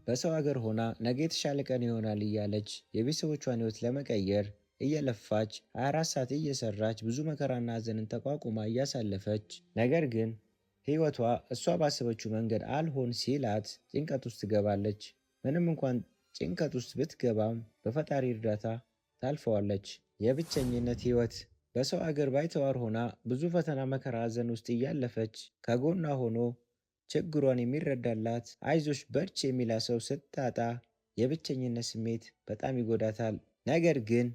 በሰው ሀገር ሆና ነገ የተሻለ ቀን ይሆናል እያለች የቤተሰቦቿን ህይወት ለመቀየር እየለፋች 24 ሰዓት እየሰራች ብዙ መከራና ሀዘንን ተቋቁማ እያሳለፈች ነገር ግን ህይወቷ እሷ ባሰበችው መንገድ አልሆን ሲላት ጭንቀት ውስጥ ትገባለች። ምንም እንኳን ጭንቀት ውስጥ ብትገባም በፈጣሪ እርዳታ ታልፈዋለች። የብቸኝነት ህይወት። በሰው አገር ባይተዋር ሆና ብዙ ፈተና፣ መከራ፣ ሀዘን ውስጥ እያለፈች ከጎኗ ሆኖ ችግሯን የሚረዳላት አይዞሽ በርች የሚላ ሰው ስታጣ የብቸኝነት ስሜት በጣም ይጎዳታል። ነገር ግን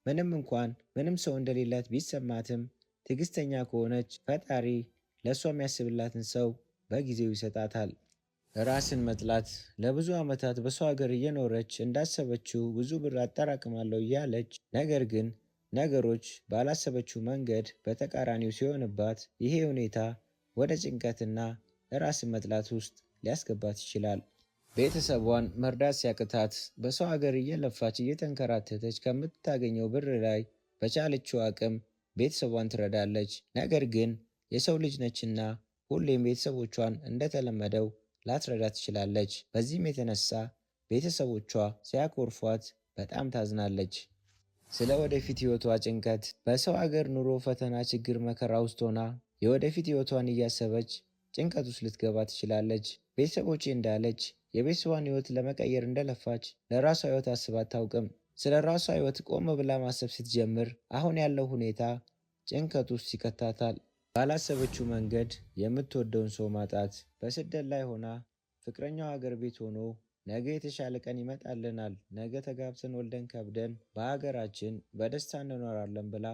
ምንም እንኳን ምንም ሰው እንደሌላት ቢሰማትም ትዕግስተኛ ከሆነች ፈጣሪ ለእሷ የሚያስብላትን ሰው በጊዜው ይሰጣታል። ራስን መጥላት። ለብዙ ዓመታት በሰው ሀገር እየኖረች እንዳሰበችው ብዙ ብር አጠራቅማለሁ እያለች ነገር ግን ነገሮች ባላሰበችው መንገድ በተቃራኒው ሲሆንባት ይሄ ሁኔታ ወደ ጭንቀትና ራስን መጥላት ውስጥ ሊያስገባት ይችላል። ቤተሰቧን መርዳት ሲያቅታት በሰው ሀገር እየለፋች እየተንከራተተች ከምታገኘው ብር ላይ በቻለችው አቅም ቤተሰቧን ትረዳለች። ነገር ግን የሰው ልጅ ነችና ሁሌም ቤተሰቦቿን እንደተለመደው ላትረዳ ትችላለች። በዚህም የተነሳ ቤተሰቦቿ ሲያኮርፏት በጣም ታዝናለች። ስለ ወደፊት ህይወቷ ጭንቀት። በሰው ሀገር ኑሮ ፈተና፣ ችግር፣ መከራ ውስጥ ሆና የወደፊት ህይወቷን እያሰበች ጭንቀት ውስጥ ልትገባ ትችላለች። ቤተሰቦቼ እንዳለች የቤተሰቧን ህይወት ለመቀየር እንደለፋች ለራሷ ህይወት አስባ አታውቅም። ስለ ራሷ ህይወት ቆም ብላ ማሰብ ስትጀምር አሁን ያለው ሁኔታ ጭንቀት ውስጥ ይከታታል። ባላሰበችው መንገድ የምትወደውን ሰው ማጣት። በስደት ላይ ሆና ፍቅረኛው ሀገር ቤት ሆኖ ነገ የተሻለ ቀን ይመጣልናል፣ ነገ ተጋብተን ወልደን ከብደን በሀገራችን በደስታ እንኖራለን ብላ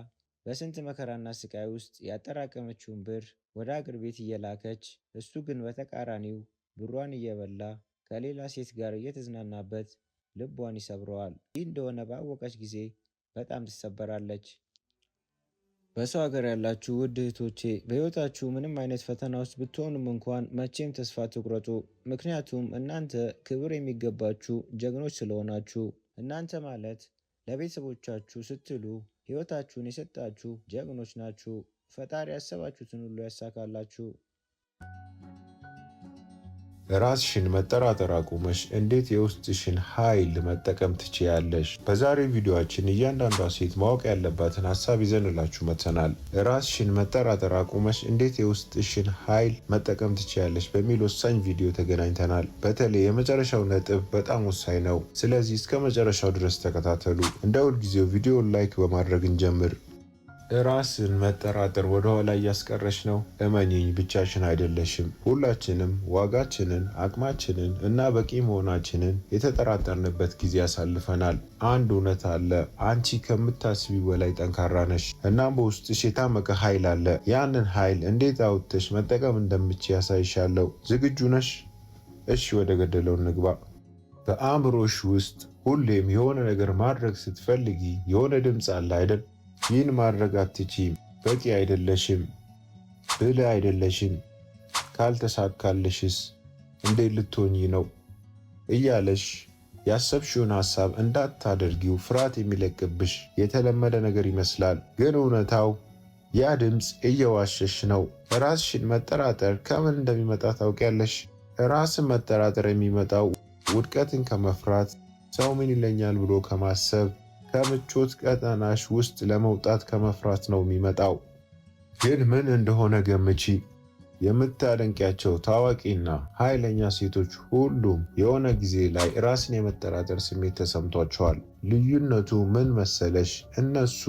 በስንት መከራና ስቃይ ውስጥ ያጠራቀመችውን ብር ወደ አገር ቤት እየላከች እሱ ግን በተቃራኒው ብሯን እየበላ ከሌላ ሴት ጋር እየተዝናናበት ልቧን ይሰብረዋል። ይህ እንደሆነ ባወቀች ጊዜ በጣም ትሰበራለች። በሰው ሀገር ያላችሁ ውድ እህቶቼ በህይወታችሁ ምንም አይነት ፈተና ውስጥ ብትሆኑም እንኳን መቼም ተስፋ ትቁረጡ። ምክንያቱም እናንተ ክብር የሚገባችሁ ጀግኖች ስለሆናችሁ። እናንተ ማለት ለቤተሰቦቻችሁ ስትሉ ህይወታችሁን የሰጣችሁ ጀግኖች ናችሁ። ፈጣሪ ያሰባችሁትን ሁሉ ያሳካላችሁ። ራስሽን መጠራጠር አቁመሽ እንዴት የውስጥሽን ኃይል መጠቀም ትችያለሽ? በዛሬው ቪዲዮአችን እያንዳንዷ ሴት ማወቅ ያለባትን ሀሳብ ይዘንላችሁ መጥተናል። ራስሽን መጠራጠር አቁመሽ እንዴት የውስጥሽን ኃይል መጠቀም ትችያለሽ በሚል ወሳኝ ቪዲዮ ተገናኝተናል። በተለይ የመጨረሻው ነጥብ በጣም ወሳኝ ነው። ስለዚህ እስከ መጨረሻው ድረስ ተከታተሉ። እንደ ሁልጊዜው ቪዲዮን ላይክ በማድረግ እንጀምር። ራስን መጠራጠር ወደኋላ እያስቀረሽ ነው። እመኚኝ፣ ብቻሽን አይደለሽም። ሁላችንም ዋጋችንን፣ አቅማችንን እና በቂ መሆናችንን የተጠራጠርንበት ጊዜ ያሳልፈናል። አንድ እውነት አለ፣ አንቺ ከምታስቢው በላይ ጠንካራ ነሽ። እናም በውስጥሽ የታመቀ ኃይል አለ። ያንን ኃይል እንዴት አውጥተሽ መጠቀም እንደምትችይ ያሳይሻለሁ። ዝግጁ ነሽ? እሺ፣ ወደ ገደለው እንግባ። በአእምሮሽ ውስጥ ሁሌም የሆነ ነገር ማድረግ ስትፈልጊ የሆነ ድምፅ አለ አይደል? ይህን ማድረግ አትችይም፣ በቂ አይደለሽም፣ ብልህ አይደለሽም፣ ካልተሳካልሽስ እንዴት ልትሆኚ ነው እያለሽ ያሰብሽውን ሐሳብ እንዳታደርጊው ፍርሃት የሚለቅብሽ የተለመደ ነገር ይመስላል። ግን እውነታው ያ ድምፅ እየዋሸሽ ነው። ራስሽን መጠራጠር ከምን እንደሚመጣ ታውቂያለሽ? ራስን መጠራጠር የሚመጣው ውድቀትን ከመፍራት፣ ሰው ምን ይለኛል ብሎ ከማሰብ፣ ከምቾት ቀጠናሽ ውስጥ ለመውጣት ከመፍራት ነው የሚመጣው። ግን ምን እንደሆነ ገምቺ። የምታደንቂያቸው ታዋቂና ኃይለኛ ሴቶች ሁሉም የሆነ ጊዜ ላይ ራስን የመጠራጠር ስሜት ተሰምቷቸዋል። ልዩነቱ ምን መሰለሽ? እነሱ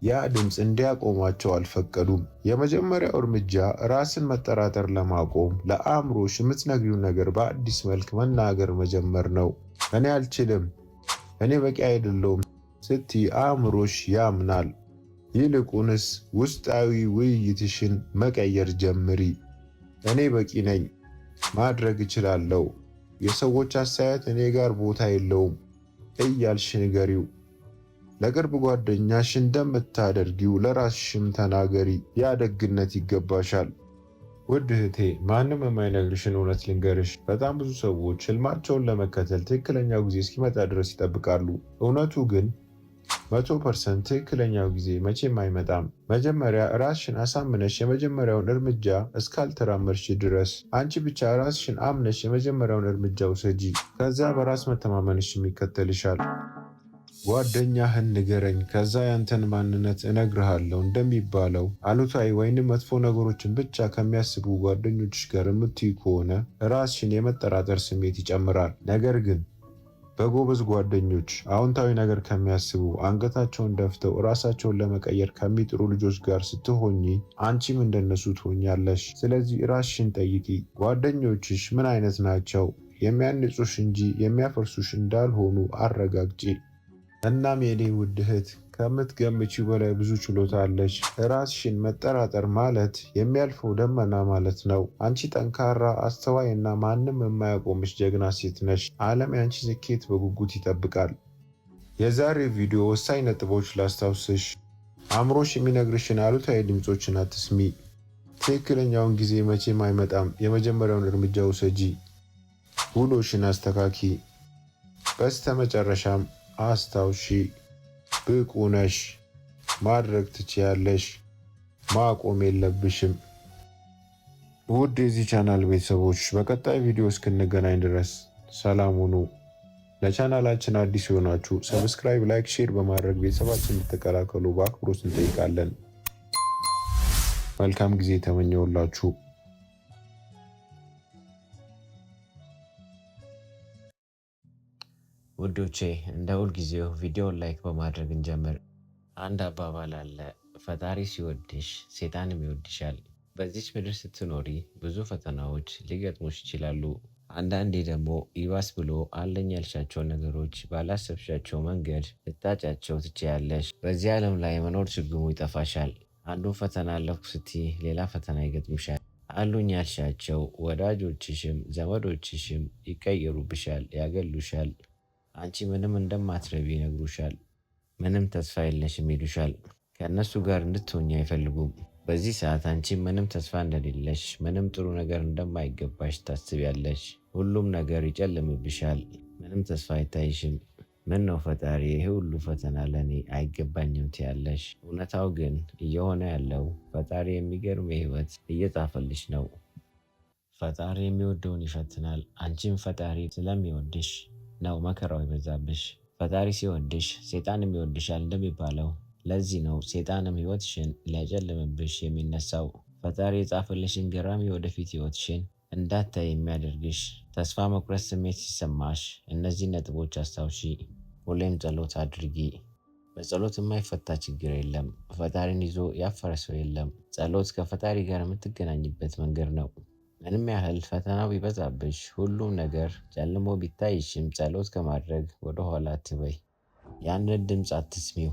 ያ ድምፅ እንዲያቆማቸው አልፈቀዱም። የመጀመሪያው እርምጃ ራስን መጠራጠር ለማቆም ለአእምሮሽ የምትነግሪውን ነገር በአዲስ መልክ መናገር መጀመር ነው። እኔ አልችልም፣ እኔ በቂ አይደለሁም ስትይ አእምሮሽ ያምናል። ይልቁንስ ውስጣዊ ውይይትሽን መቀየር ጀምሪ። እኔ በቂ ነኝ፣ ማድረግ እችላለሁ፣ የሰዎች አስተያየት እኔ ጋር ቦታ የለውም እያልሽ ንገሪው። ለቅርብ ጓደኛሽ እንደምታደርጊው ለራስሽም ተናገሪ። ያ ደግነት ይገባሻል። ውድ እህቴ፣ ማንም የማይነግርሽን እውነት ልንገርሽ። በጣም ብዙ ሰዎች ህልማቸውን ለመከተል ትክክለኛው ጊዜ እስኪመጣ ድረስ ይጠብቃሉ። እውነቱ ግን 100% ትክክለኛው ጊዜ መቼም አይመጣም። መጀመሪያ ራስሽን አሳምነሽ የመጀመሪያውን እርምጃ እስካልተራመድሽ ድረስ አንቺ ብቻ ራስሽን አምነሽ የመጀመሪያውን እርምጃ ውሰጂ። ከዛ በራስ መተማመንሽም ይከተልሻል። ጓደኛህን ንገረኝ፣ ከዛ ያንተን ማንነት እነግርሃለሁ እንደሚባለው አሉታዊ ወይንም መጥፎ ነገሮችን ብቻ ከሚያስቡ ጓደኞችሽ ጋር የምትይ ከሆነ ራስሽን የመጠራጠር ስሜት ይጨምራል። ነገር ግን በጎበዝ ጓደኞች አዎንታዊ ነገር ከሚያስቡ አንገታቸውን ደፍተው ራሳቸውን ለመቀየር ከሚጥሩ ልጆች ጋር ስትሆኚ አንቺም እንደነሱ ትሆኛለሽ። ስለዚህ ራስሽን ጠይቂ። ጓደኞችሽ ምን አይነት ናቸው? የሚያንጹሽ እንጂ የሚያፈርሱሽ እንዳልሆኑ አረጋግጪ። እናም የኔ ውድ እህት፣ ከምትገምቺው በላይ ብዙ ችሎታ አለሽ። ራስሽን መጠራጠር ማለት የሚያልፈው ደመና ማለት ነው። አንቺ ጠንካራ፣ አስተዋይ እና ማንም የማያቆምሽ ጀግና ሴት ነሽ። ዓለም የአንቺ ስኬት በጉጉት ይጠብቃል። የዛሬ ቪዲዮ ወሳኝ ነጥቦች ላስታውስሽ። አእምሮሽ የሚነግርሽን አሉታዊ ድምፆችን አትስሚ። ትክክለኛውን ጊዜ መቼም አይመጣም። የመጀመሪያውን እርምጃ ውሰጂ። ውሎሽን አስተካኪ። በስተመጨረሻም አስታውሺ፣ ብቁ ነሽ፣ ማድረግ ትችያለሽ፣ ማቆም የለብሽም። ውድ የዚህ ቻናል ቤተሰቦች በቀጣይ ቪዲዮ እስክንገናኝ ድረስ ሰላም ሁኑ። ለቻናላችን አዲስ የሆናችሁ ሰብስክራይብ፣ ላይክ፣ ሼር በማድረግ ቤተሰባችን እንድትቀላቀሉ በአክብሮት እንጠይቃለን። መልካም ጊዜ ተመኘውላችሁ። ውዶቼ እንደ ሁልጊዜው ቪዲዮን ላይክ በማድረግ እንጀምር። አንድ አባባል አለ፣ ፈጣሪ ሲወድሽ ሴጣንም ይወድሻል። በዚች ምድር ስትኖሪ ብዙ ፈተናዎች ሊገጥሙሽ ይችላሉ። አንዳንዴ ደግሞ ይባስ ብሎ አለኝ ያልሻቸው ነገሮች ባላሰብሻቸው መንገድ ልታጫቸው ትችያለሽ። በዚህ ዓለም ላይ መኖር ችግሙ ይጠፋሻል። አንዱን ፈተና አለፍኩ ስትይ ሌላ ፈተና ይገጥምሻል። አሉኝ ያልሻቸው ወዳጆችሽም ዘመዶችሽም ይቀየሩብሻል፣ ያገሉሻል። አንቺ ምንም እንደማትረቢ ይነግሩሻል። ምንም ተስፋ የለሽም ይሉሻል። ከእነሱ ጋር እንድትሆኝ አይፈልጉም። በዚህ ሰዓት አንቺ ምንም ተስፋ እንደሌለሽ፣ ምንም ጥሩ ነገር እንደማይገባሽ ታስቢያለሽ። ሁሉም ነገር ይጨልምብሻል። ምንም ተስፋ አይታይሽም። ምን ነው ፈጣሪ ይሄ ሁሉ ፈተና ለእኔ አይገባኝም ትያለሽ። እውነታው ግን እየሆነ ያለው ፈጣሪ የሚገርም ሕይወት እየጻፈልሽ ነው። ፈጣሪ የሚወደውን ይፈትናል። አንቺም ፈጣሪ ስለሚወድሽ ነው መከራው ይበዛብሽ። ፈጣሪ ሲወድሽ ሴጣንም ይወድሻል እንደሚባለው ለዚህ ነው ሴጣንም ሕይወትሽን ሊያጨልምብሽ የሚነሳው። ፈጣሪ የጻፈልሽን ገራሚ ወደፊት ሕይወትሽን እንዳታይ የሚያደርግሽ ተስፋ መቁረጥ ስሜት ሲሰማሽ እነዚህ ነጥቦች አስታውሺ። ሁሌም ጸሎት አድርጊ። በጸሎት የማይፈታ ችግር የለም። ፈጣሪን ይዞ ያፈረ ሰው የለም። ጸሎት ከፈጣሪ ጋር የምትገናኝበት መንገድ ነው። ምንም ያህል ፈተናው ቢበዛብሽ፣ ሁሉም ነገር ጨልሞ ቢታይሽም ጸሎት ከማድረግ ወደኋላ አትበይ። ያንን ድምፅ አትስሚው።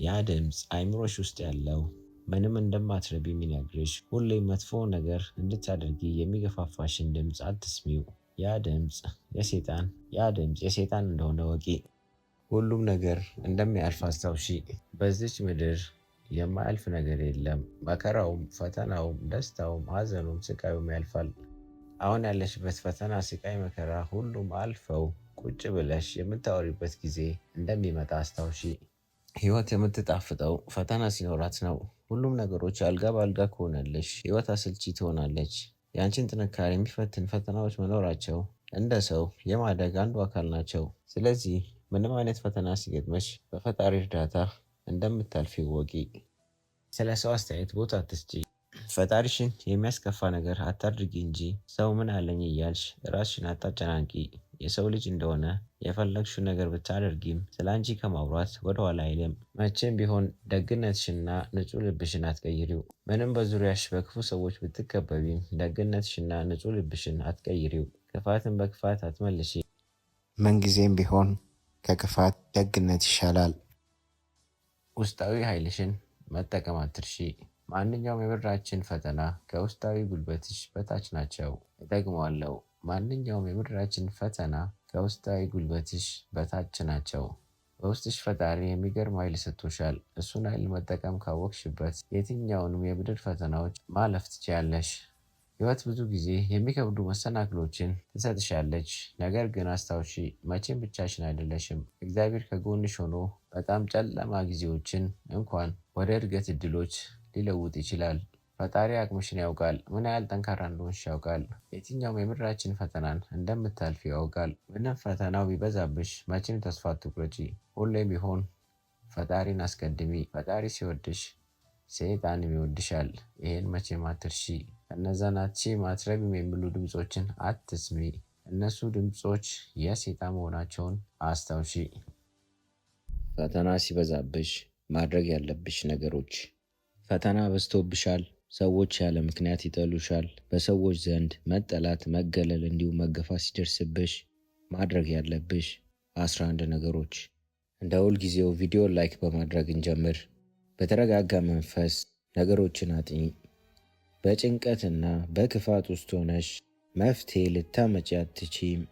ያ ድምፅ አይምሮሽ ውስጥ ያለው ምንም እንደማትረቢ የሚነግርሽ፣ ሁሌም መጥፎ ነገር እንድታደርጊ የሚገፋፋሽን ድምፅ አትስሚው። ያ ድምፅ የሴጣን እንደሆነ ወቂ። ሁሉም ነገር እንደሚያልፍ አስታውሺ። በዚች ምድር የማያልፍ ነገር የለም። መከራውም፣ ፈተናውም፣ ደስታውም፣ ሐዘኑም፣ ስቃዩም ያልፋል። አሁን ያለሽበት ፈተና፣ ስቃይ፣ መከራ ሁሉም አልፈው ቁጭ ብለሽ የምታወሪበት ጊዜ እንደሚመጣ አስታውሺ። ህይወት የምትጣፍጠው ፈተና ሲኖራት ነው። ሁሉም ነገሮች አልጋ በአልጋ ከሆነልሽ ህይወት አሰልቺ ትሆናለች። የአንቺን ጥንካሬ የሚፈትን ፈተናዎች መኖራቸው እንደ ሰው የማደግ አንዱ አካል ናቸው። ስለዚህ ምንም አይነት ፈተና ሲገጥመሽ በፈጣሪ እርዳታ እንደምታልፊ ወቂ። ስለ ሰው አስተያየት ቦታ አትስጪ። ፈጣሪሽን የሚያስከፋ ነገር አታድርጊ እንጂ ሰው ምን አለኝ እያልሽ ራስሽን አታጨናንቂ። የሰው ልጅ እንደሆነ የፈለግሽው ነገር ብታደርጊም ስለ አንቺ ከማውራት ወደኋላ አይልም። መቼም ቢሆን ደግነትሽና ንጹህ ልብሽን አትቀይሪው። ምንም በዙሪያሽ በክፉ ሰዎች ብትከበቢም ደግነትሽና ንጹህ ልብሽን አትቀይሪው። ክፋትን በክፋት አትመልሺ። ምንጊዜም ቢሆን ከክፋት ደግነት ይሻላል። ውስጣዊ ኃይልሽን መጠቀም አትርሺ። ማንኛውም የምድራችን ፈተና ከውስጣዊ ጉልበትሽ በታች ናቸው። እደግመዋለሁ፣ ማንኛውም የምድራችን ፈተና ከውስጣዊ ጉልበትሽ በታች ናቸው። በውስጥሽ ፈጣሪ የሚገርም ኃይል ሰጥቶሻል። እሱን ኃይል መጠቀም ካወቅሽበት የትኛውንም የምድር ፈተናዎች ማለፍ ትችያለሽ። ህይወት ብዙ ጊዜ የሚከብዱ መሰናክሎችን ትሰጥሻለች። ነገር ግን አስታውሺ፣ መቼም ብቻሽን አይደለሽም። እግዚአብሔር ከጎንሽ ሆኖ በጣም ጨለማ ጊዜዎችን እንኳን ወደ እድገት እድሎች ሊለውጥ ይችላል። ፈጣሪ አቅምሽን ያውቃል። ምን ያህል ጠንካራ እንደሆንሽ ያውቃል። የትኛውም የምድራችን ፈተናን እንደምታልፊ ያውቃል። ምንም ፈተናው ቢበዛብሽ መቼም ተስፋ አትቁረጪ። ሁሌም ቢሆን ፈጣሪን አስቀድሚ። ፈጣሪ ሲወድሽ ሰይጣንም ይወድሻል። ይሄን መቼም አትርሺ። እነዛን አትችይም አትረቢም የሚሉ ድምፆችን አትስሚ። እነሱ ድምፆች የሰይጣን መሆናቸውን አስታውሺ። ፈተና ሲበዛብሽ ማድረግ ያለብሽ ነገሮች። ፈተና በዝቶብሻል። ሰዎች ያለ ምክንያት ይጠሉሻል። በሰዎች ዘንድ መጠላት፣ መገለል እንዲሁም መገፋት ሲደርስብሽ ማድረግ ያለብሽ 11 ነገሮች። እንደ ሁልጊዜው ቪዲዮ ላይክ በማድረግ እንጀምር። በተረጋጋ መንፈስ ነገሮችን አጥኚ። በጭንቀትና በክፋት ውስጥ ሆነሽ መፍትሄ ልታመጪ አትችይም።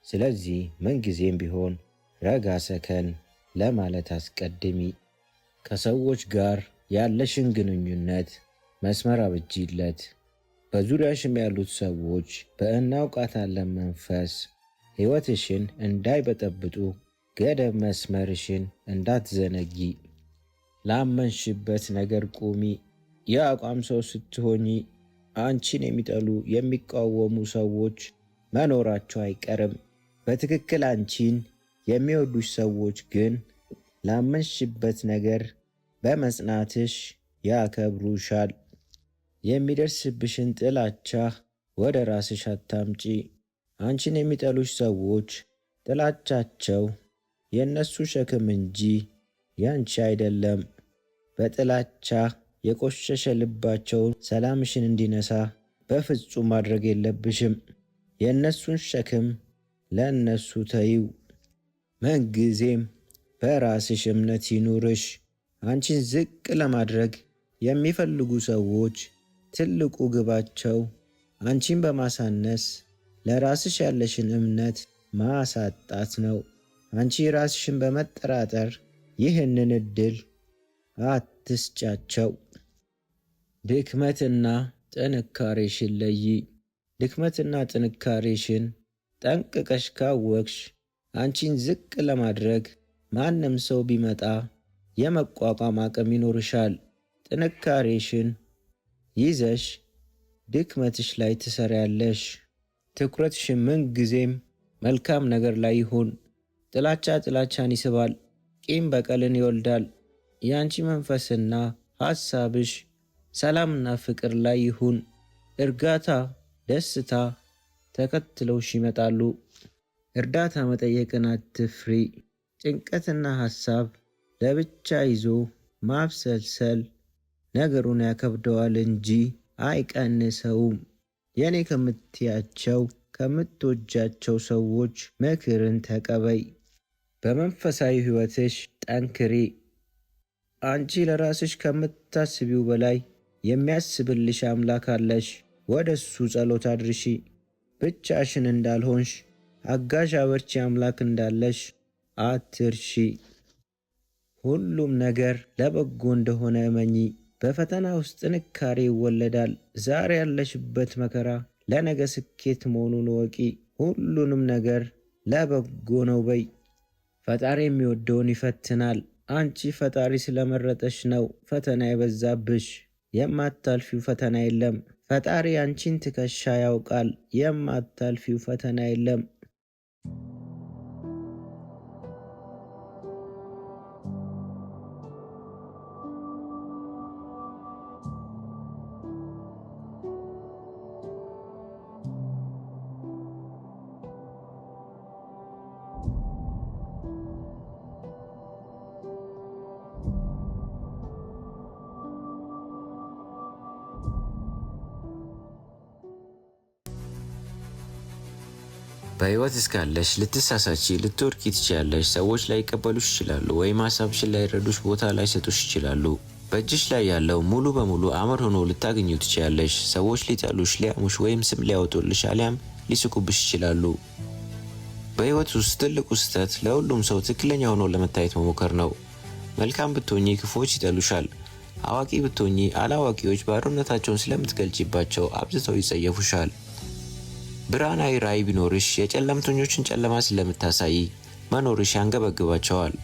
ስለዚህ ምንጊዜም ቢሆን ረጋ ሰከን ለማለት አስቀድሚ። ከሰዎች ጋር ያለሽን ግንኙነት መስመር አብጂለት። በዙሪያሽም ያሉት ሰዎች በእናውቃታለን መንፈስ ሕይወትሽን እንዳይበጠብጡ ገደብ መስመርሽን እንዳትዘነጊ። ላመንሽበት ነገር ቁሚ። የአቋም ሰው ስትሆኚ አንቺን የሚጠሉ የሚቃወሙ ሰዎች መኖራቸው አይቀርም። በትክክል አንቺን የሚወዱሽ ሰዎች ግን ላመንሽበት ነገር በመጽናትሽ ያከብሩሻል። የሚደርስብሽን ጥላቻ ወደ ራስሽ አታምጪ። አንቺን የሚጠሉሽ ሰዎች ጥላቻቸው የእነሱ ሸክም እንጂ ያንቺ አይደለም። በጥላቻ የቆሸሸ ልባቸውን ሰላምሽን እንዲነሳ በፍጹም ማድረግ የለብሽም። የእነሱን ሸክም ለእነሱ ተይው። ምንጊዜም በራስሽ እምነት ይኑርሽ። አንቺን ዝቅ ለማድረግ የሚፈልጉ ሰዎች ትልቁ ግባቸው አንቺን በማሳነስ ለራስሽ ያለሽን እምነት ማሳጣት ነው። አንቺ ራስሽን በመጠራጠር ይህንን እድል አትስጫቸው። ድክመትና ጥንካሬሽን ለይ። ድክመትና ጥንካሬሽን ጠንቅቀሽ ካወቅሽ አንቺን ዝቅ ለማድረግ ማንም ሰው ቢመጣ የመቋቋም አቅም ይኖርሻል። ጥንካሬሽን ይዘሽ ድክመትሽ ላይ ትሰሪያለሽ። ትኩረትሽን ምን ጊዜም መልካም ነገር ላይ ይሁን። ጥላቻ ጥላቻን ይስባል፣ ቂም በቀልን ይወልዳል። የአንቺ መንፈስና ሐሳብሽ ሰላምና ፍቅር ላይ ይሁን። እርጋታ፣ ደስታ ተከትለውሽ ይመጣሉ። እርዳታ መጠየቅን አትፍሪ። ጭንቀትና ሐሳብ ለብቻ ይዞ ማብሰልሰል ነገሩን ያከብደዋል እንጂ አይቀንሰውም። የኔ ከምትያቸው ከምትወጃቸው ሰዎች ምክርን ተቀበይ። በመንፈሳዊ ሕይወትሽ ጠንክሪ። አንቺ ለራስሽ ከምታስቢው በላይ የሚያስብልሽ አምላክ አለሽ። ወደ እሱ ጸሎት አድርሺ። ብቻሽን እንዳልሆንሽ አጋዥ አበርቺ አምላክ እንዳለሽ አትርሺ። ሁሉም ነገር ለበጎ እንደሆነ እመኚ። በፈተና ውስጥ ጥንካሬ ይወለዳል። ዛሬ ያለሽበት መከራ ለነገ ስኬት መሆኑን ወቂ። ሁሉንም ነገር ለበጎ ነው በይ። ፈጣሪ የሚወደውን ይፈትናል። አንቺ ፈጣሪ ስለመረጠሽ ነው ፈተና የበዛብሽ። የማታልፊው ፈተና የለም። ፈጣሪ አንቺን ትከሻ ያውቃል። የማታልፊው ፈተና የለም። በህይወት እስካለሽ ልትሳሳቺ ልትወድቂ ትችያለሽ። ሰዎች ላይቀበሉሽ ይችላሉ፣ ወይም ሀሳብሽን ላይረዱሽ ቦታ ላይሰጡሽ ይችላሉ። በእጅሽ ላይ ያለው ሙሉ በሙሉ አመድ ሆኖ ልታገኙ ትችያለሽ። ሰዎች ሊጠሉሽ፣ ሊያሙሽ ወይም ስም ሊያወጡልሽ አሊያም ሊስቁብሽ ይችላሉ። በህይወት ውስጥ ትልቁ ስህተት ለሁሉም ሰው ትክክለኛ ሆኖ ለመታየት መሞከር ነው። መልካም ብትሆኚ ክፉዎች ይጠሉሻል። አዋቂ ብትሆኚ አላዋቂዎች ባዶነታቸውን ስለምትገልጪባቸው አብዝተው ይጸየፉሻል። ብርሃናዊ ራዕይ ቢኖርሽ የጨለምተኞችን ጨለማ ስለምታሳይ መኖርሽ ያንገበግባቸዋል።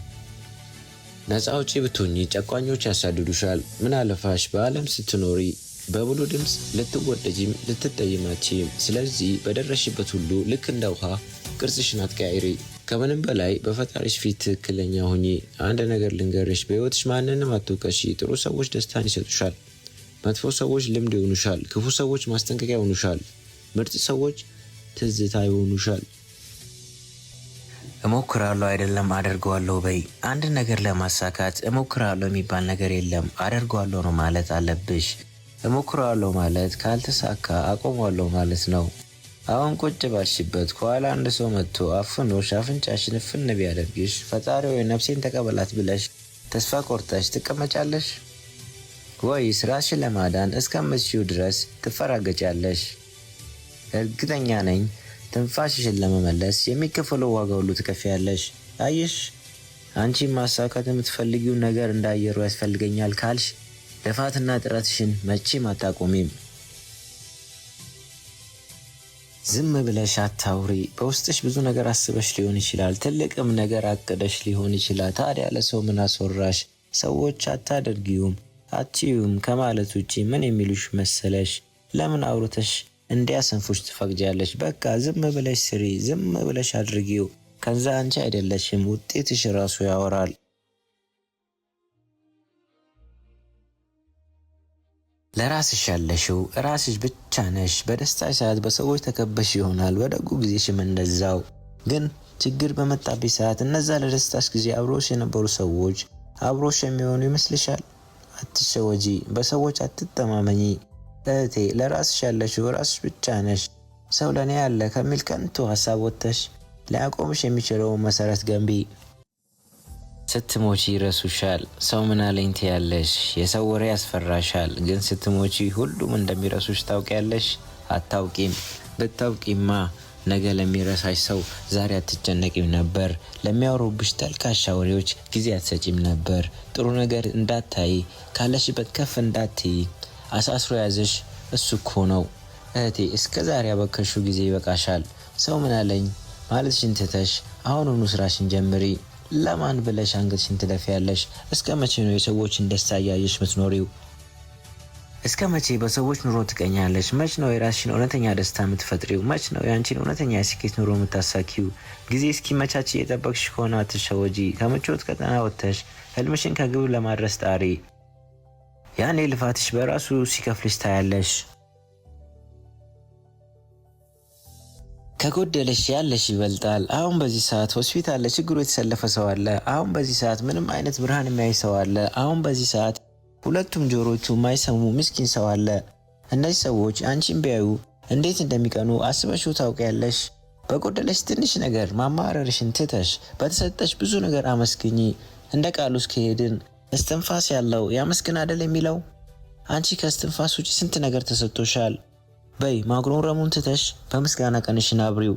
ነፃ አውጪ ብትሆኚ ጨቋኞች ያሳድዱሻል። ምን አለፋሽ በዓለም ስትኖሪ በሙሉ ድምፅ ልትወደጂም ልትጠይማችም። ስለዚህ በደረሽበት ሁሉ ልክ እንደ ውሃ ቅርጽሽን አትቀያይሪ። ከምንም በላይ በፈጣሪሽ ፊት ትክክለኛ ሁኚ። አንድ ነገር ልንገርሽ፣ በህይወትሽ ማንንም አትውቀሺ። ጥሩ ሰዎች ደስታን ይሰጡሻል። መጥፎ ሰዎች ልምድ ይሆኑሻል። ክፉ ሰዎች ማስጠንቀቂያ ይሆኑሻል። ምርጥ ሰዎች ትዝታ ይሆኑሻል። እሞክራለሁ አይደለም አደርገዋለሁ በይ። አንድ ነገር ለማሳካት እሞክራለሁ የሚባል ነገር የለም። አደርገዋለሁ ነው ማለት አለብሽ። እሞክራለሁ ማለት ካልተሳካ አቆማለሁ ማለት ነው። አሁን ቁጭ ባልሽበት ከኋላ አንድ ሰው መጥቶ አፍኖሽ አፍንጫሽን እፍን ቢያደርግሽ ፈጣሪ ወይ ነፍሴን ተቀበላት ብለሽ ተስፋ ቆርጠሽ ትቀመጫለሽ? ወይስ ራስሽን ለማዳን እስከምትችይው ድረስ ትፈራገጫለሽ? እርግጠኛ ነኝ ትንፋሽሽን ለመመለስ የሚከፈለው ዋጋ ሁሉ ትከፍያለሽ። አየሽ፣ አንቺ ማሳካት የምትፈልጊው ነገር እንዳየሩ ያስፈልገኛል ካልሽ ልፋትና ጥረትሽን መቼም አታቆሚም። ዝም ብለሽ አታውሪ። በውስጥሽ ብዙ ነገር አስበሽ ሊሆን ይችላል። ትልቅም ነገር አቅደሽ ሊሆን ይችላል። ታዲያ ለሰው ምን አስወራሽ? ሰዎች አታደርጊውም አትዩም ከማለት ውጪ ምን የሚሉሽ መሰለሽ? ለምን አውርተሽ እንዲያሰንፉሽ ትፈቅጃለሽ? በቃ ዝም ብለሽ ስሪ፣ ዝም ብለሽ አድርጊው። ከዛ አንቺ አይደለሽም ውጤትሽ ራሱ ያወራል። ለራስሽ ያለሽው ራስሽ ብቻ ነሽ። በደስታሽ ሰዓት በሰዎች ተከበሽ ይሆናል፣ በደጉ ጊዜሽም እንደዛው። ግን ችግር በመጣብሽ ሰዓት እነዛ ለደስታሽ ጊዜ አብሮሽ የነበሩ ሰዎች አብሮሽ የሚሆኑ ይመስልሻል? አትሸወጂ፣ በሰዎች አትተማመኚ እህቴ። ለራስሽ ያለሽው ራስሽ ብቻ ነሽ። ሰው ለኔ ያለ ከሚል ከንቱ ሀሳብ ወጥተሽ ሊያቆምሽ የሚችለውን መሰረት ገንቢ። ስትሞቺ ይረሱሻል። ሰው ምን አለኝ ትያለሽ? የሰው ወሬ ያስፈራሻል። ግን ስትሞቺ ሁሉም እንደሚረሱሽ ታውቂያለሽ? አታውቂም። ብታውቂማ ነገ ለሚረሳሽ ሰው ዛሬ አትጨነቂም ነበር። ለሚያወሩብሽ ተልካሻ ወሬዎች ጊዜ አትሰጪም ነበር። ጥሩ ነገር እንዳታይ፣ ካለሽበት ከፍ እንዳትይ አሳስሮ ያዘሽ እሱ እኮ ነው። እህቴ እስከ ዛሬ ያበከርሽው ጊዜ ይበቃሻል። ሰው ምን አለኝ ማለትሽን ትተሽ አሁኑኑ ስራሽን ጀምሪ። ለማን ብለሽ አንገትሽን ትደፊያለሽ? እስከ መቼ ነው የሰዎችን ደስታ እያየሽ ምትኖሪው? እስከ መቼ በሰዎች ኑሮ ትቀኛለሽ? መች ነው የራስሽን እውነተኛ ደስታ የምትፈጥሪው? መች ነው የአንቺን እውነተኛ የስኬት ኑሮ የምታሳኪው? ጊዜ እስኪመቻች እየጠበቅሽ ከሆነ አትሸወጂ። ከምቾት ቀጠና ወጥተሽ ህልምሽን ከግብ ለማድረስ ጣሪ። ያኔ ልፋትሽ በራሱ ሲከፍልሽ ታያለሽ። ከጎደለሽ ያለሽ ይበልጣል። አሁን በዚህ ሰዓት ሆስፒታል ለችግሩ የተሰለፈ ሰው አለ። አሁን በዚህ ሰዓት ምንም አይነት ብርሃን የሚያይ ሰው አለ። አሁን በዚህ ሰዓት ሁለቱም ጆሮቹ የማይሰሙ ምስኪን ሰው አለ። እነዚህ ሰዎች አንቺን ቢያዩ እንዴት እንደሚቀኑ አስበሽው ታውቂያለሽ? በጎደለሽ ትንሽ ነገር ማማረርሽን ትተሽ በተሰጠሽ ብዙ ነገር አመስግኚ። እንደ ቃሉ እስከሄድን እስትንፋስ ያለው ያመስግን አይደል የሚለው? አንቺ ከእስትንፋስ ውጪ ስንት ነገር ተሰጥቶሻል። በይ ማጉረምረሙን ትተሽ በምስጋና ቀንሽን አብሪው።